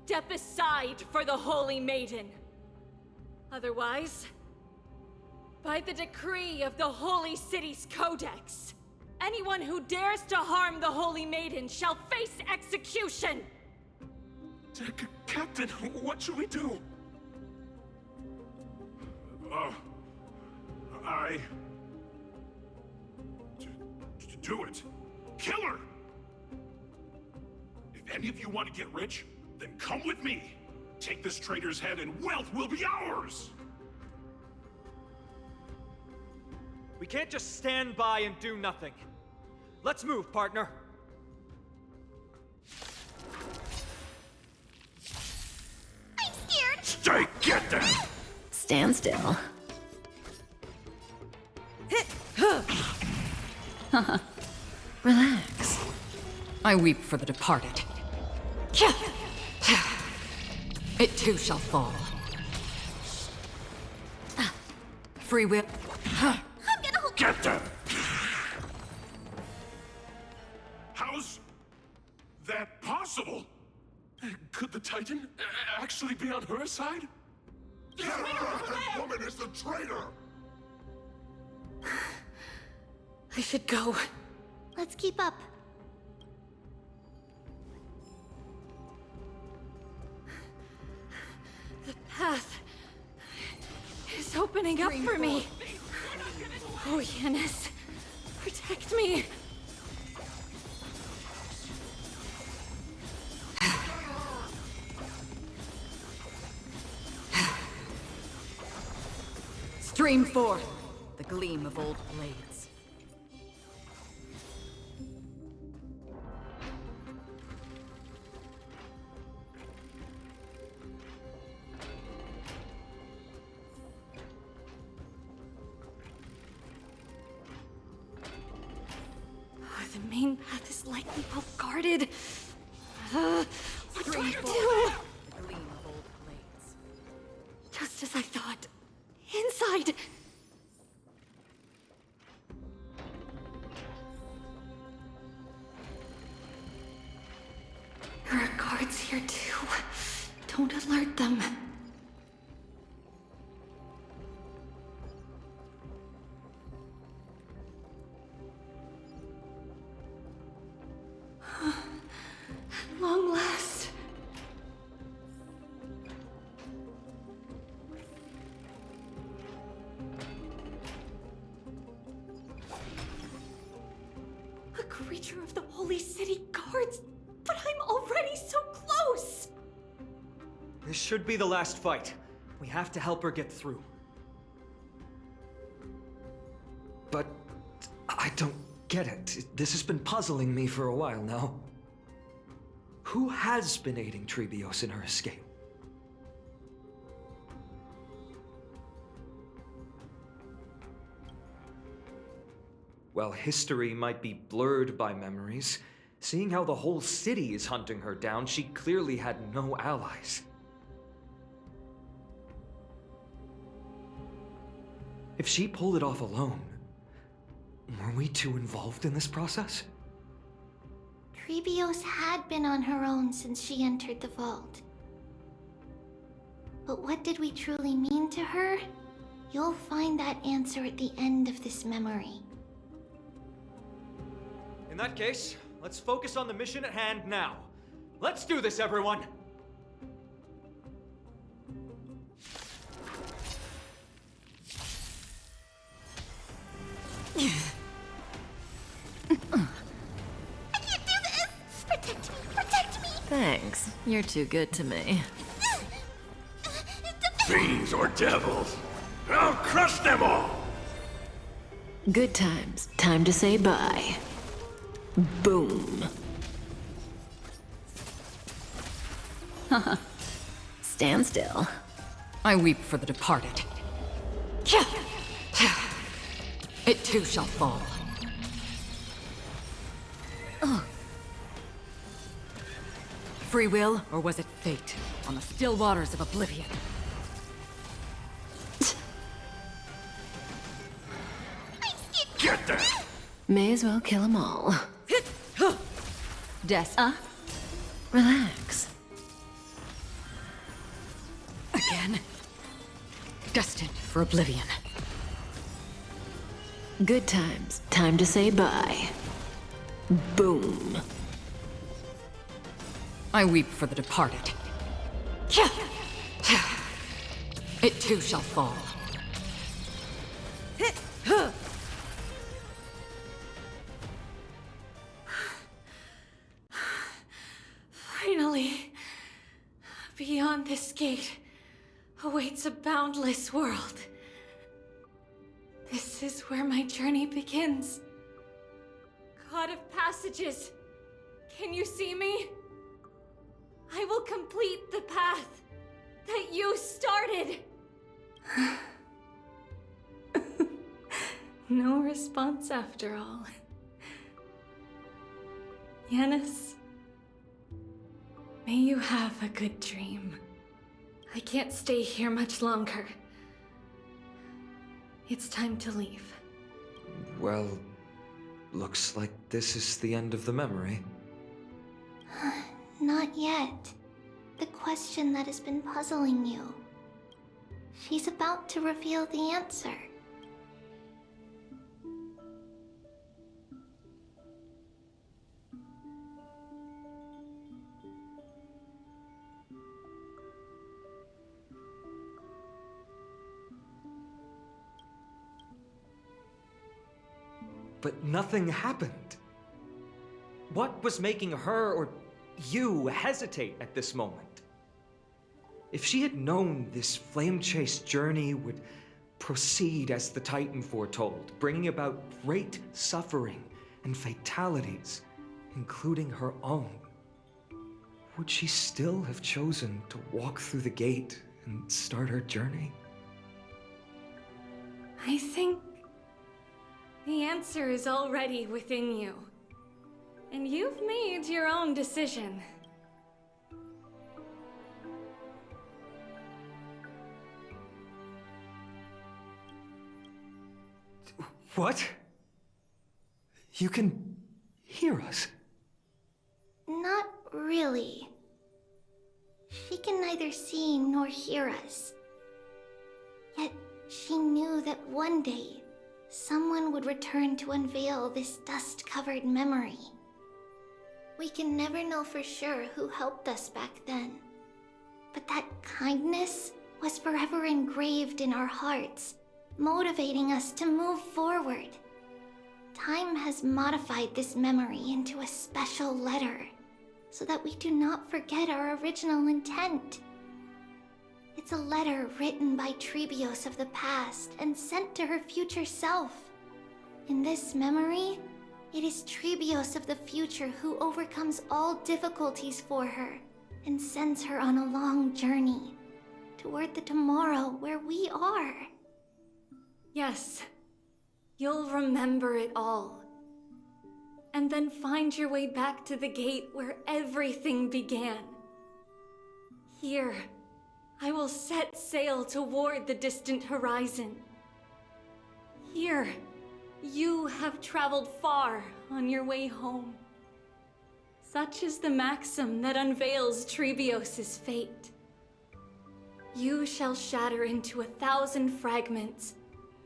step aside for the Holy Maiden. Otherwise, by the decree of the Holy City's Codex, anyone who dares to harm the Holy Maiden shall face execution! Captain, what should we do? Do it. Kill her! If any of you want to get rich, then come with me. Take this traitor's head and wealth will be ours! We can't just stand by and do nothing. Let's move, partner. I'm scared! Stay, get them! Stand still. Relax. I weep for the departed. It too shall fall. Free will. I'm gonna hold— Get them! How's that possible? Could the Titan actually be on her side? That woman is the traitor! I should go. Let's keep up. The path is opening up for me. Oh, Yanis, protect me. Stream forth the gleam of old blades. The main path is likely well guarded. What do I do? The gleam of old blades. Just as I thought. Inside! Don't alert them. At long last. A creature of the Holy City Guards, but I'm already so close! This should be the last fight. We have to help her get through. But I don't get it. This has been puzzling me for a while now. Who has been aiding Trebios in her escape? While history might be blurred by memories, seeing how the whole city is hunting her down, she clearly had no allies. If she pulled it off alone, were we too involved in this process? Trebios had been on her own since she entered the vault. But what did we truly mean to her? You'll find that answer at the end of this memory. In that case, let's focus on the mission at hand now. Let's do this, everyone! Thanks. You're too good to me. Fiends or devils! I'll crush them all! Good times. Time to say bye. Boom. Stand still. I weep for the departed. It too shall fall. Free will, or was it fate? On the still waters of oblivion. Get them! May as well kill them all. Des. Relax. Again. Destined for oblivion. Good times. Time to say bye. Boom. I weep for the departed. It too shall fall. Finally, beyond this gate awaits a boundless world. This is where my journey begins. God of Passages, can you see me? I will complete the path that you started. No response after all. Yanis, may you have a good dream. I can't stay here much longer. It's time to leave. Well, looks like this is the end of the memory. Not yet. The question that has been puzzling you. She's about to reveal the answer. But nothing happened. What was making her or you hesitate at this moment? If she had known this flame-chased journey would proceed as the Titan foretold, bringing about great suffering and fatalities, including her own, would she still have chosen to walk through the gate and start her journey? I think the answer is already within you. And you've made your own decision. What? You can hear us? Not really. She can neither see nor hear us. Yet she knew that one day, someone would return to unveil this dust-covered memory. We can never know for sure who helped us back then. But that kindness was forever engraved in our hearts, motivating us to move forward. Time has modified this memory into a special letter, so that we do not forget our original intent. It's a letter written by Trebios of the past and sent to her future self. In this memory, it is Trebios of the future who overcomes all difficulties for her and sends her on a long journey toward the tomorrow where we are. Yes, you'll remember it all. And then find your way back to the gate where everything began. Here, I will set sail toward the distant horizon. Here, you have traveled far on your way home. Such is the maxim that unveils Trebios' fate. You shall shatter into 1,000 fragments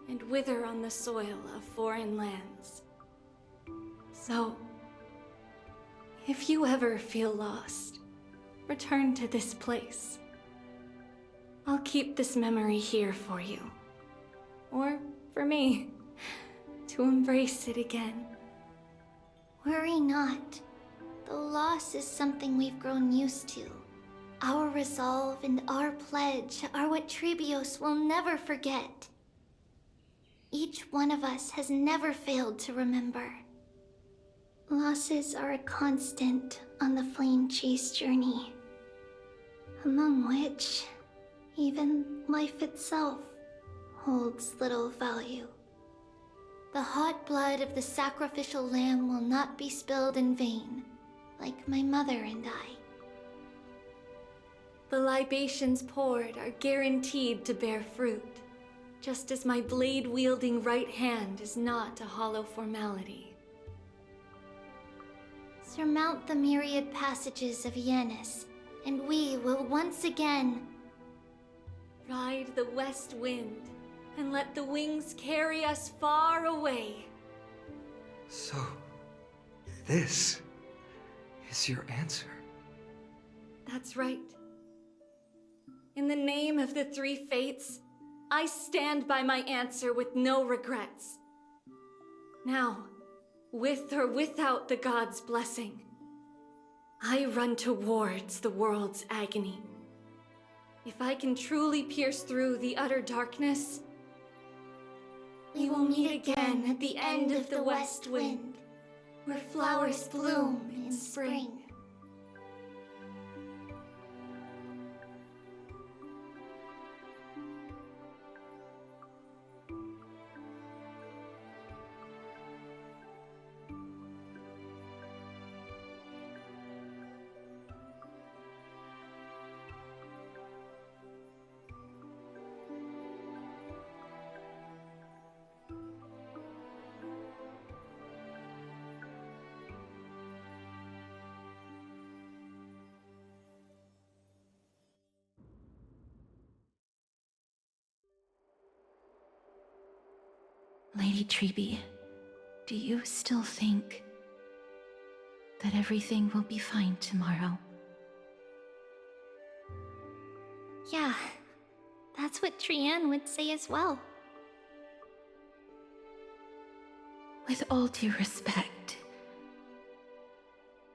and wither on the soil of foreign lands. So, if you ever feel lost, return to this place. I'll keep this memory here for you. Or for me, to embrace it again. Worry not. Though loss is something we've grown used to, our resolve and our pledge are what Trebios will never forget. Each one of us has never failed to remember. Losses are a constant on the Flame Chase journey, among which even life itself holds little value. The hot blood of the sacrificial lamb will not be spilled in vain, like my mother and I. The libations poured are guaranteed to bear fruit, just as my blade-wielding right hand is not a hollow formality. Surmount the myriad passages of Yanis, and we will once again ride the west wind and let the wings carry us far away. So, this is your answer? That's right. In the name of the three fates, I stand by my answer with no regrets. Now, with or without the gods' blessing, I run towards the world's agony. If I can truly pierce through the utter darkness, we will meet again at the end of the west wind, where flowers bloom in spring. Lady Treby, do you still think that everything will be fine tomorrow? Yeah, that's what Trianne would say as well. With all due respect,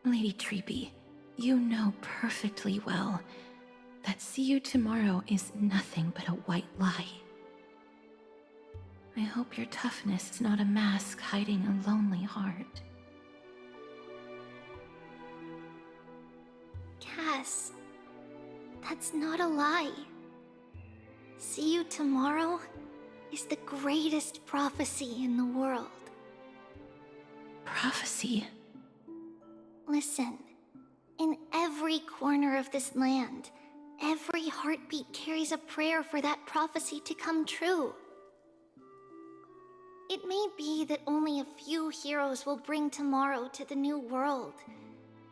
Lady Treby, you know perfectly well that see you tomorrow is nothing but a white lie. I hope your toughness is not a mask hiding a lonely heart. Cass, that's not a lie. See you tomorrow is the greatest prophecy in the world. Prophecy? Listen, in every corner of this land, every heartbeat carries a prayer for that prophecy to come true. It may be that only a few heroes will bring tomorrow to the new world,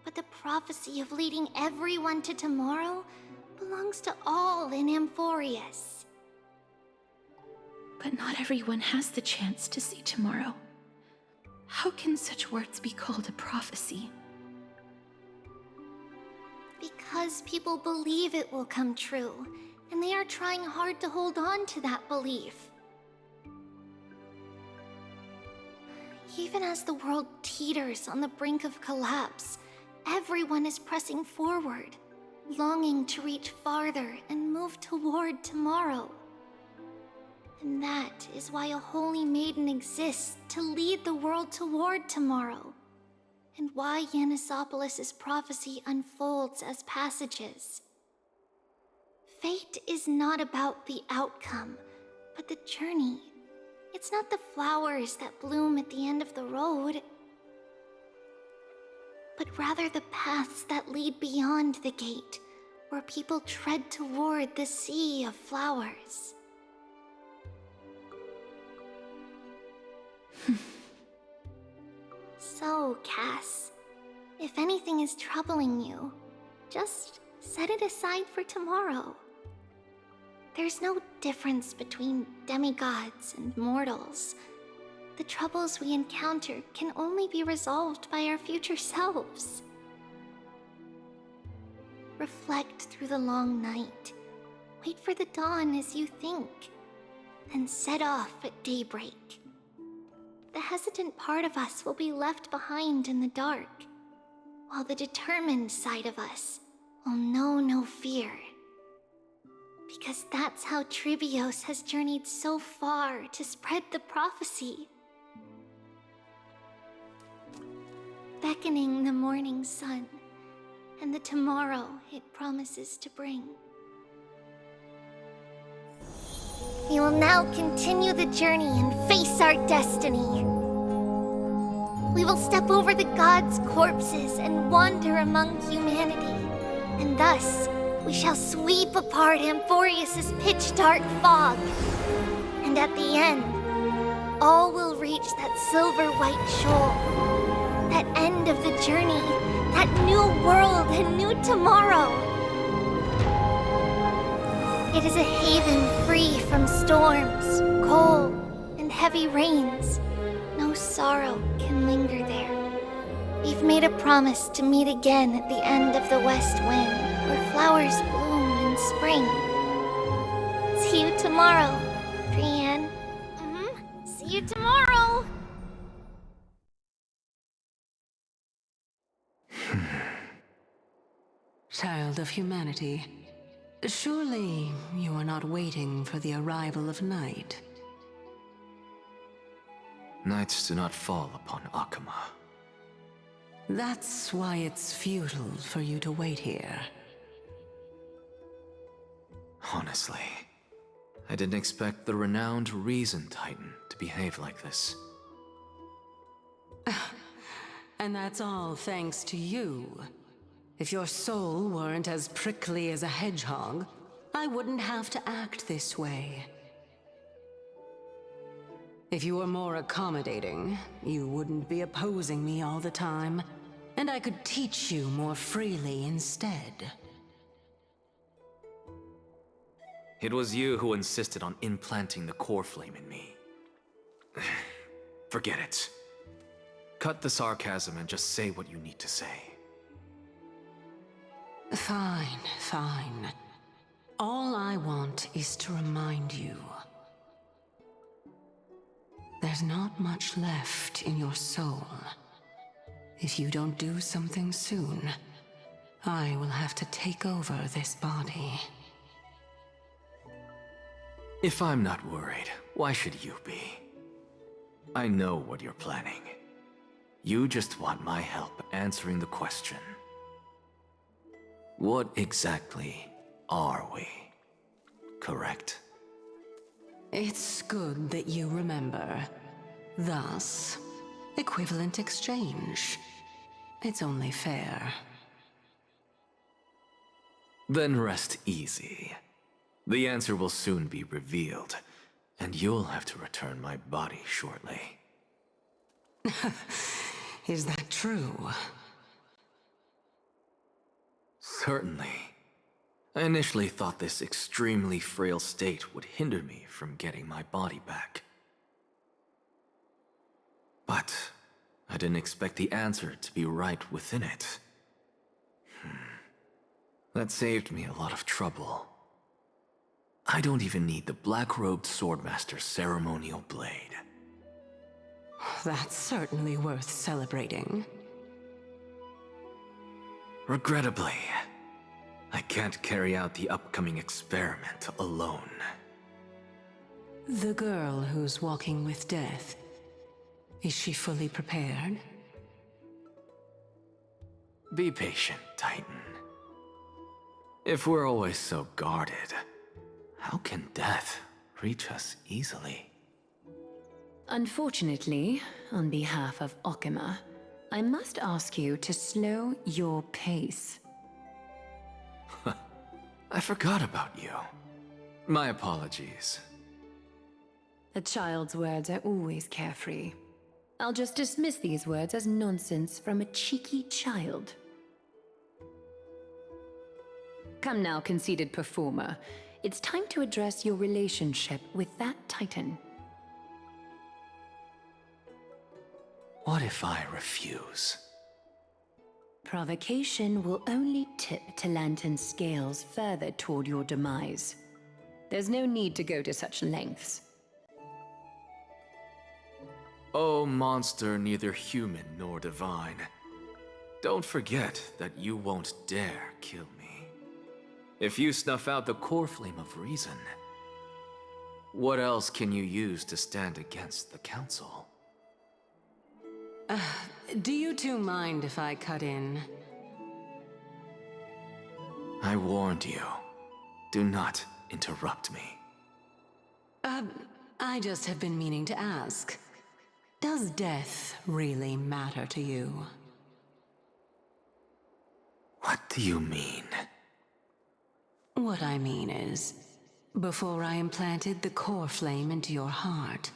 but the prophecy of leading everyone to tomorrow belongs to all in Amphorius. But not everyone has the chance to see tomorrow. How can such words be called a prophecy? Because people believe it will come true, and they are trying hard to hold on to that belief. Even as the world teeters on the brink of collapse, everyone is pressing forward, longing to reach farther and move toward tomorrow. And that is why a holy maiden exists to lead the world toward tomorrow, and why Yanisopolis' prophecy unfolds as passages. Fate is not about the outcome, but the journey. It's not the flowers that bloom at the end of the road, but rather the paths that lead beyond the gate, where people tread toward the sea of flowers. So, Cass, if anything is troubling you, just set it aside for tomorrow. There's no difference between demigods and mortals. The troubles we encounter can only be resolved by our future selves. Reflect through the long night. Wait for the dawn as you think, then set off at daybreak. The hesitant part of us will be left behind in the dark, while the determined side of us will know no fear. Because that's how Trivios has journeyed so far to spread the prophecy. Beckoning the morning sun, and the tomorrow it promises to bring. We will now continue the journey and face our destiny. We will step over the gods' corpses and wander among humanity, and thus we shall sweep apart Amphorius' pitch-dark fog. And at the end, all will reach that silver-white shoal, that end of the journey, that new world and new tomorrow. It is a haven free from storms, cold, and heavy rains. No sorrow can linger there. We've made a promise to meet again at the end of the west wind, where flowers bloom in spring. See you tomorrow, Brienne. See you tomorrow! Child of humanity, surely you are not waiting for the arrival of night. Nights do not fall upon Akama. That's why it's futile for you to wait here. Honestly, I didn't expect the renowned Reason Titan to behave like this. And that's all thanks to you. If your soul weren't as prickly as a hedgehog, I wouldn't have to act this way. If you were more accommodating, you wouldn't be opposing me all the time, and I could teach you more freely instead. It was you who insisted on implanting the core flame in me. Forget it. Cut the sarcasm and just say what you need to say. Fine, fine. All I want is to remind you. There's not much left in your soul. If you don't do something soon, I will have to take over this body. If I'm not worried, why should you be? I know what you're planning. You just want my help answering the question. What exactly are we? Correct? It's good that you remember. Thus, equivalent exchange. It's only fair. Then rest easy. The answer will soon be revealed, and you'll have to return my body shortly. Is that true? Certainly. I initially thought this extremely frail state would hinder me from getting my body back. But I didn't expect the answer to be right within it. That saved me a lot of trouble. I don't even need the black-robed swordmaster's ceremonial blade. That's certainly worth celebrating. Regrettably, I can't carry out the upcoming experiment alone. The girl who's walking with death, is she fully prepared? Be patient, Titan. If we're always so guarded, how can death reach us easily? Unfortunately, on behalf of Okima, I must ask you to slow your pace. I forgot about you. My apologies. A child's words are always carefree. I'll just dismiss these words as nonsense from a cheeky child. Come now, conceited performer. It's time to address your relationship with that Titan. What if I refuse? Provocation will only tip Talantan's scales further toward your demise. There's no need to go to such lengths. Oh, monster neither human nor divine. Don't forget that you won't dare kill me. If you snuff out the core flame of reason, what else can you use to stand against the Council? Do you two mind if I cut in? I warned you. Do not interrupt me. I just have been meaning to ask. Does death really matter to you? What do you mean? What I mean is, before I implanted the core flame into your heart,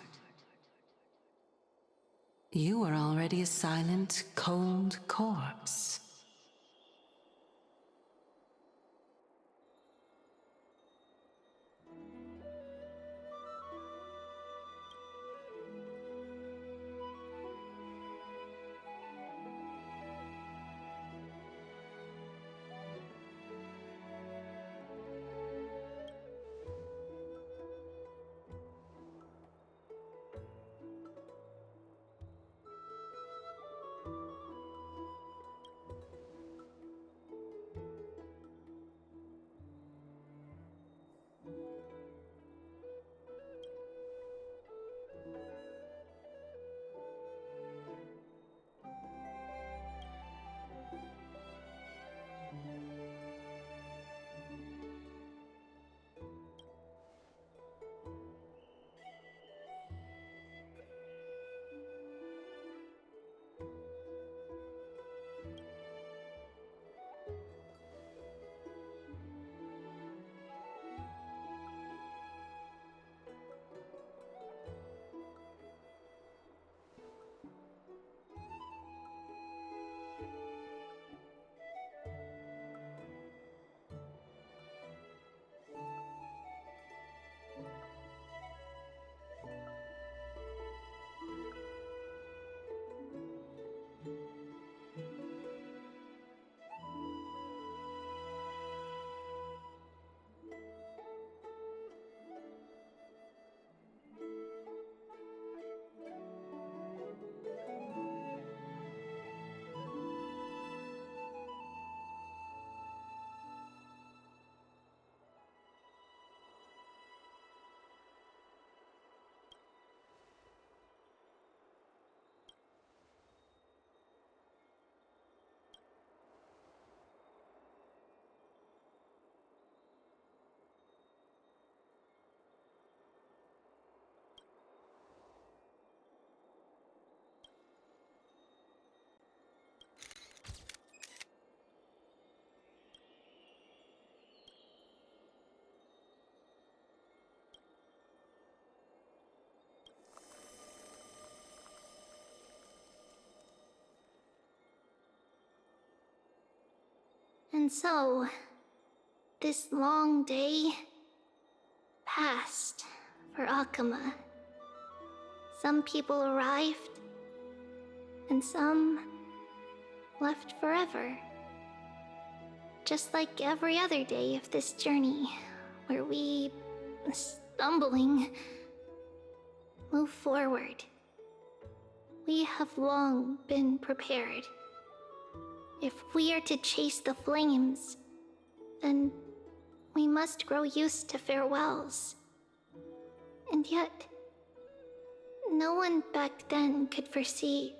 you were already a silent, cold corpse. And so, this long day passed for Akuma. Some people arrived, and some left forever. Just like every other day of this journey, where we, stumbling, move forward. We have long been prepared. If we are to chase the flames, then we must grow used to farewells. And yet, no one back then could foresee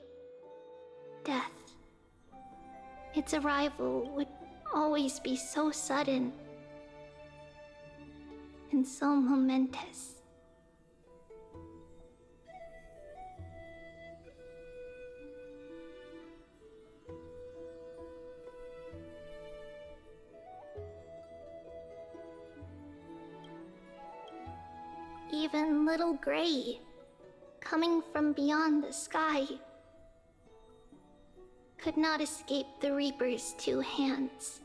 death. Its arrival would always be so sudden and so momentous. Even little Gray, coming from beyond the sky, could not escape the Reaper's two hands.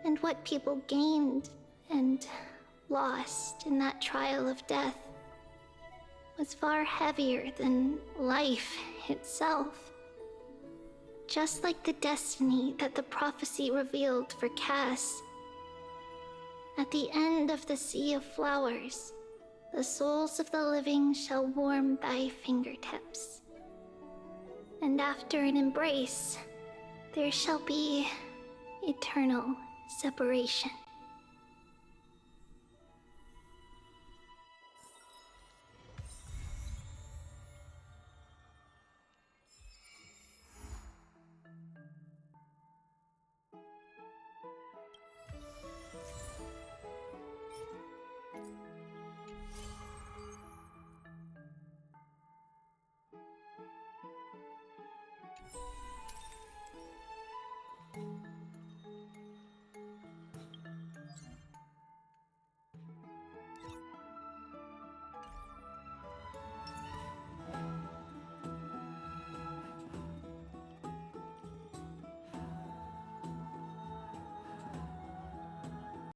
And what people gained and lost in that trial of death was far heavier than life itself. Just like the destiny that the prophecy revealed for Cass. At the end of the Sea of Flowers, the souls of the living shall warm thy fingertips. And after an embrace, there shall be eternal separation.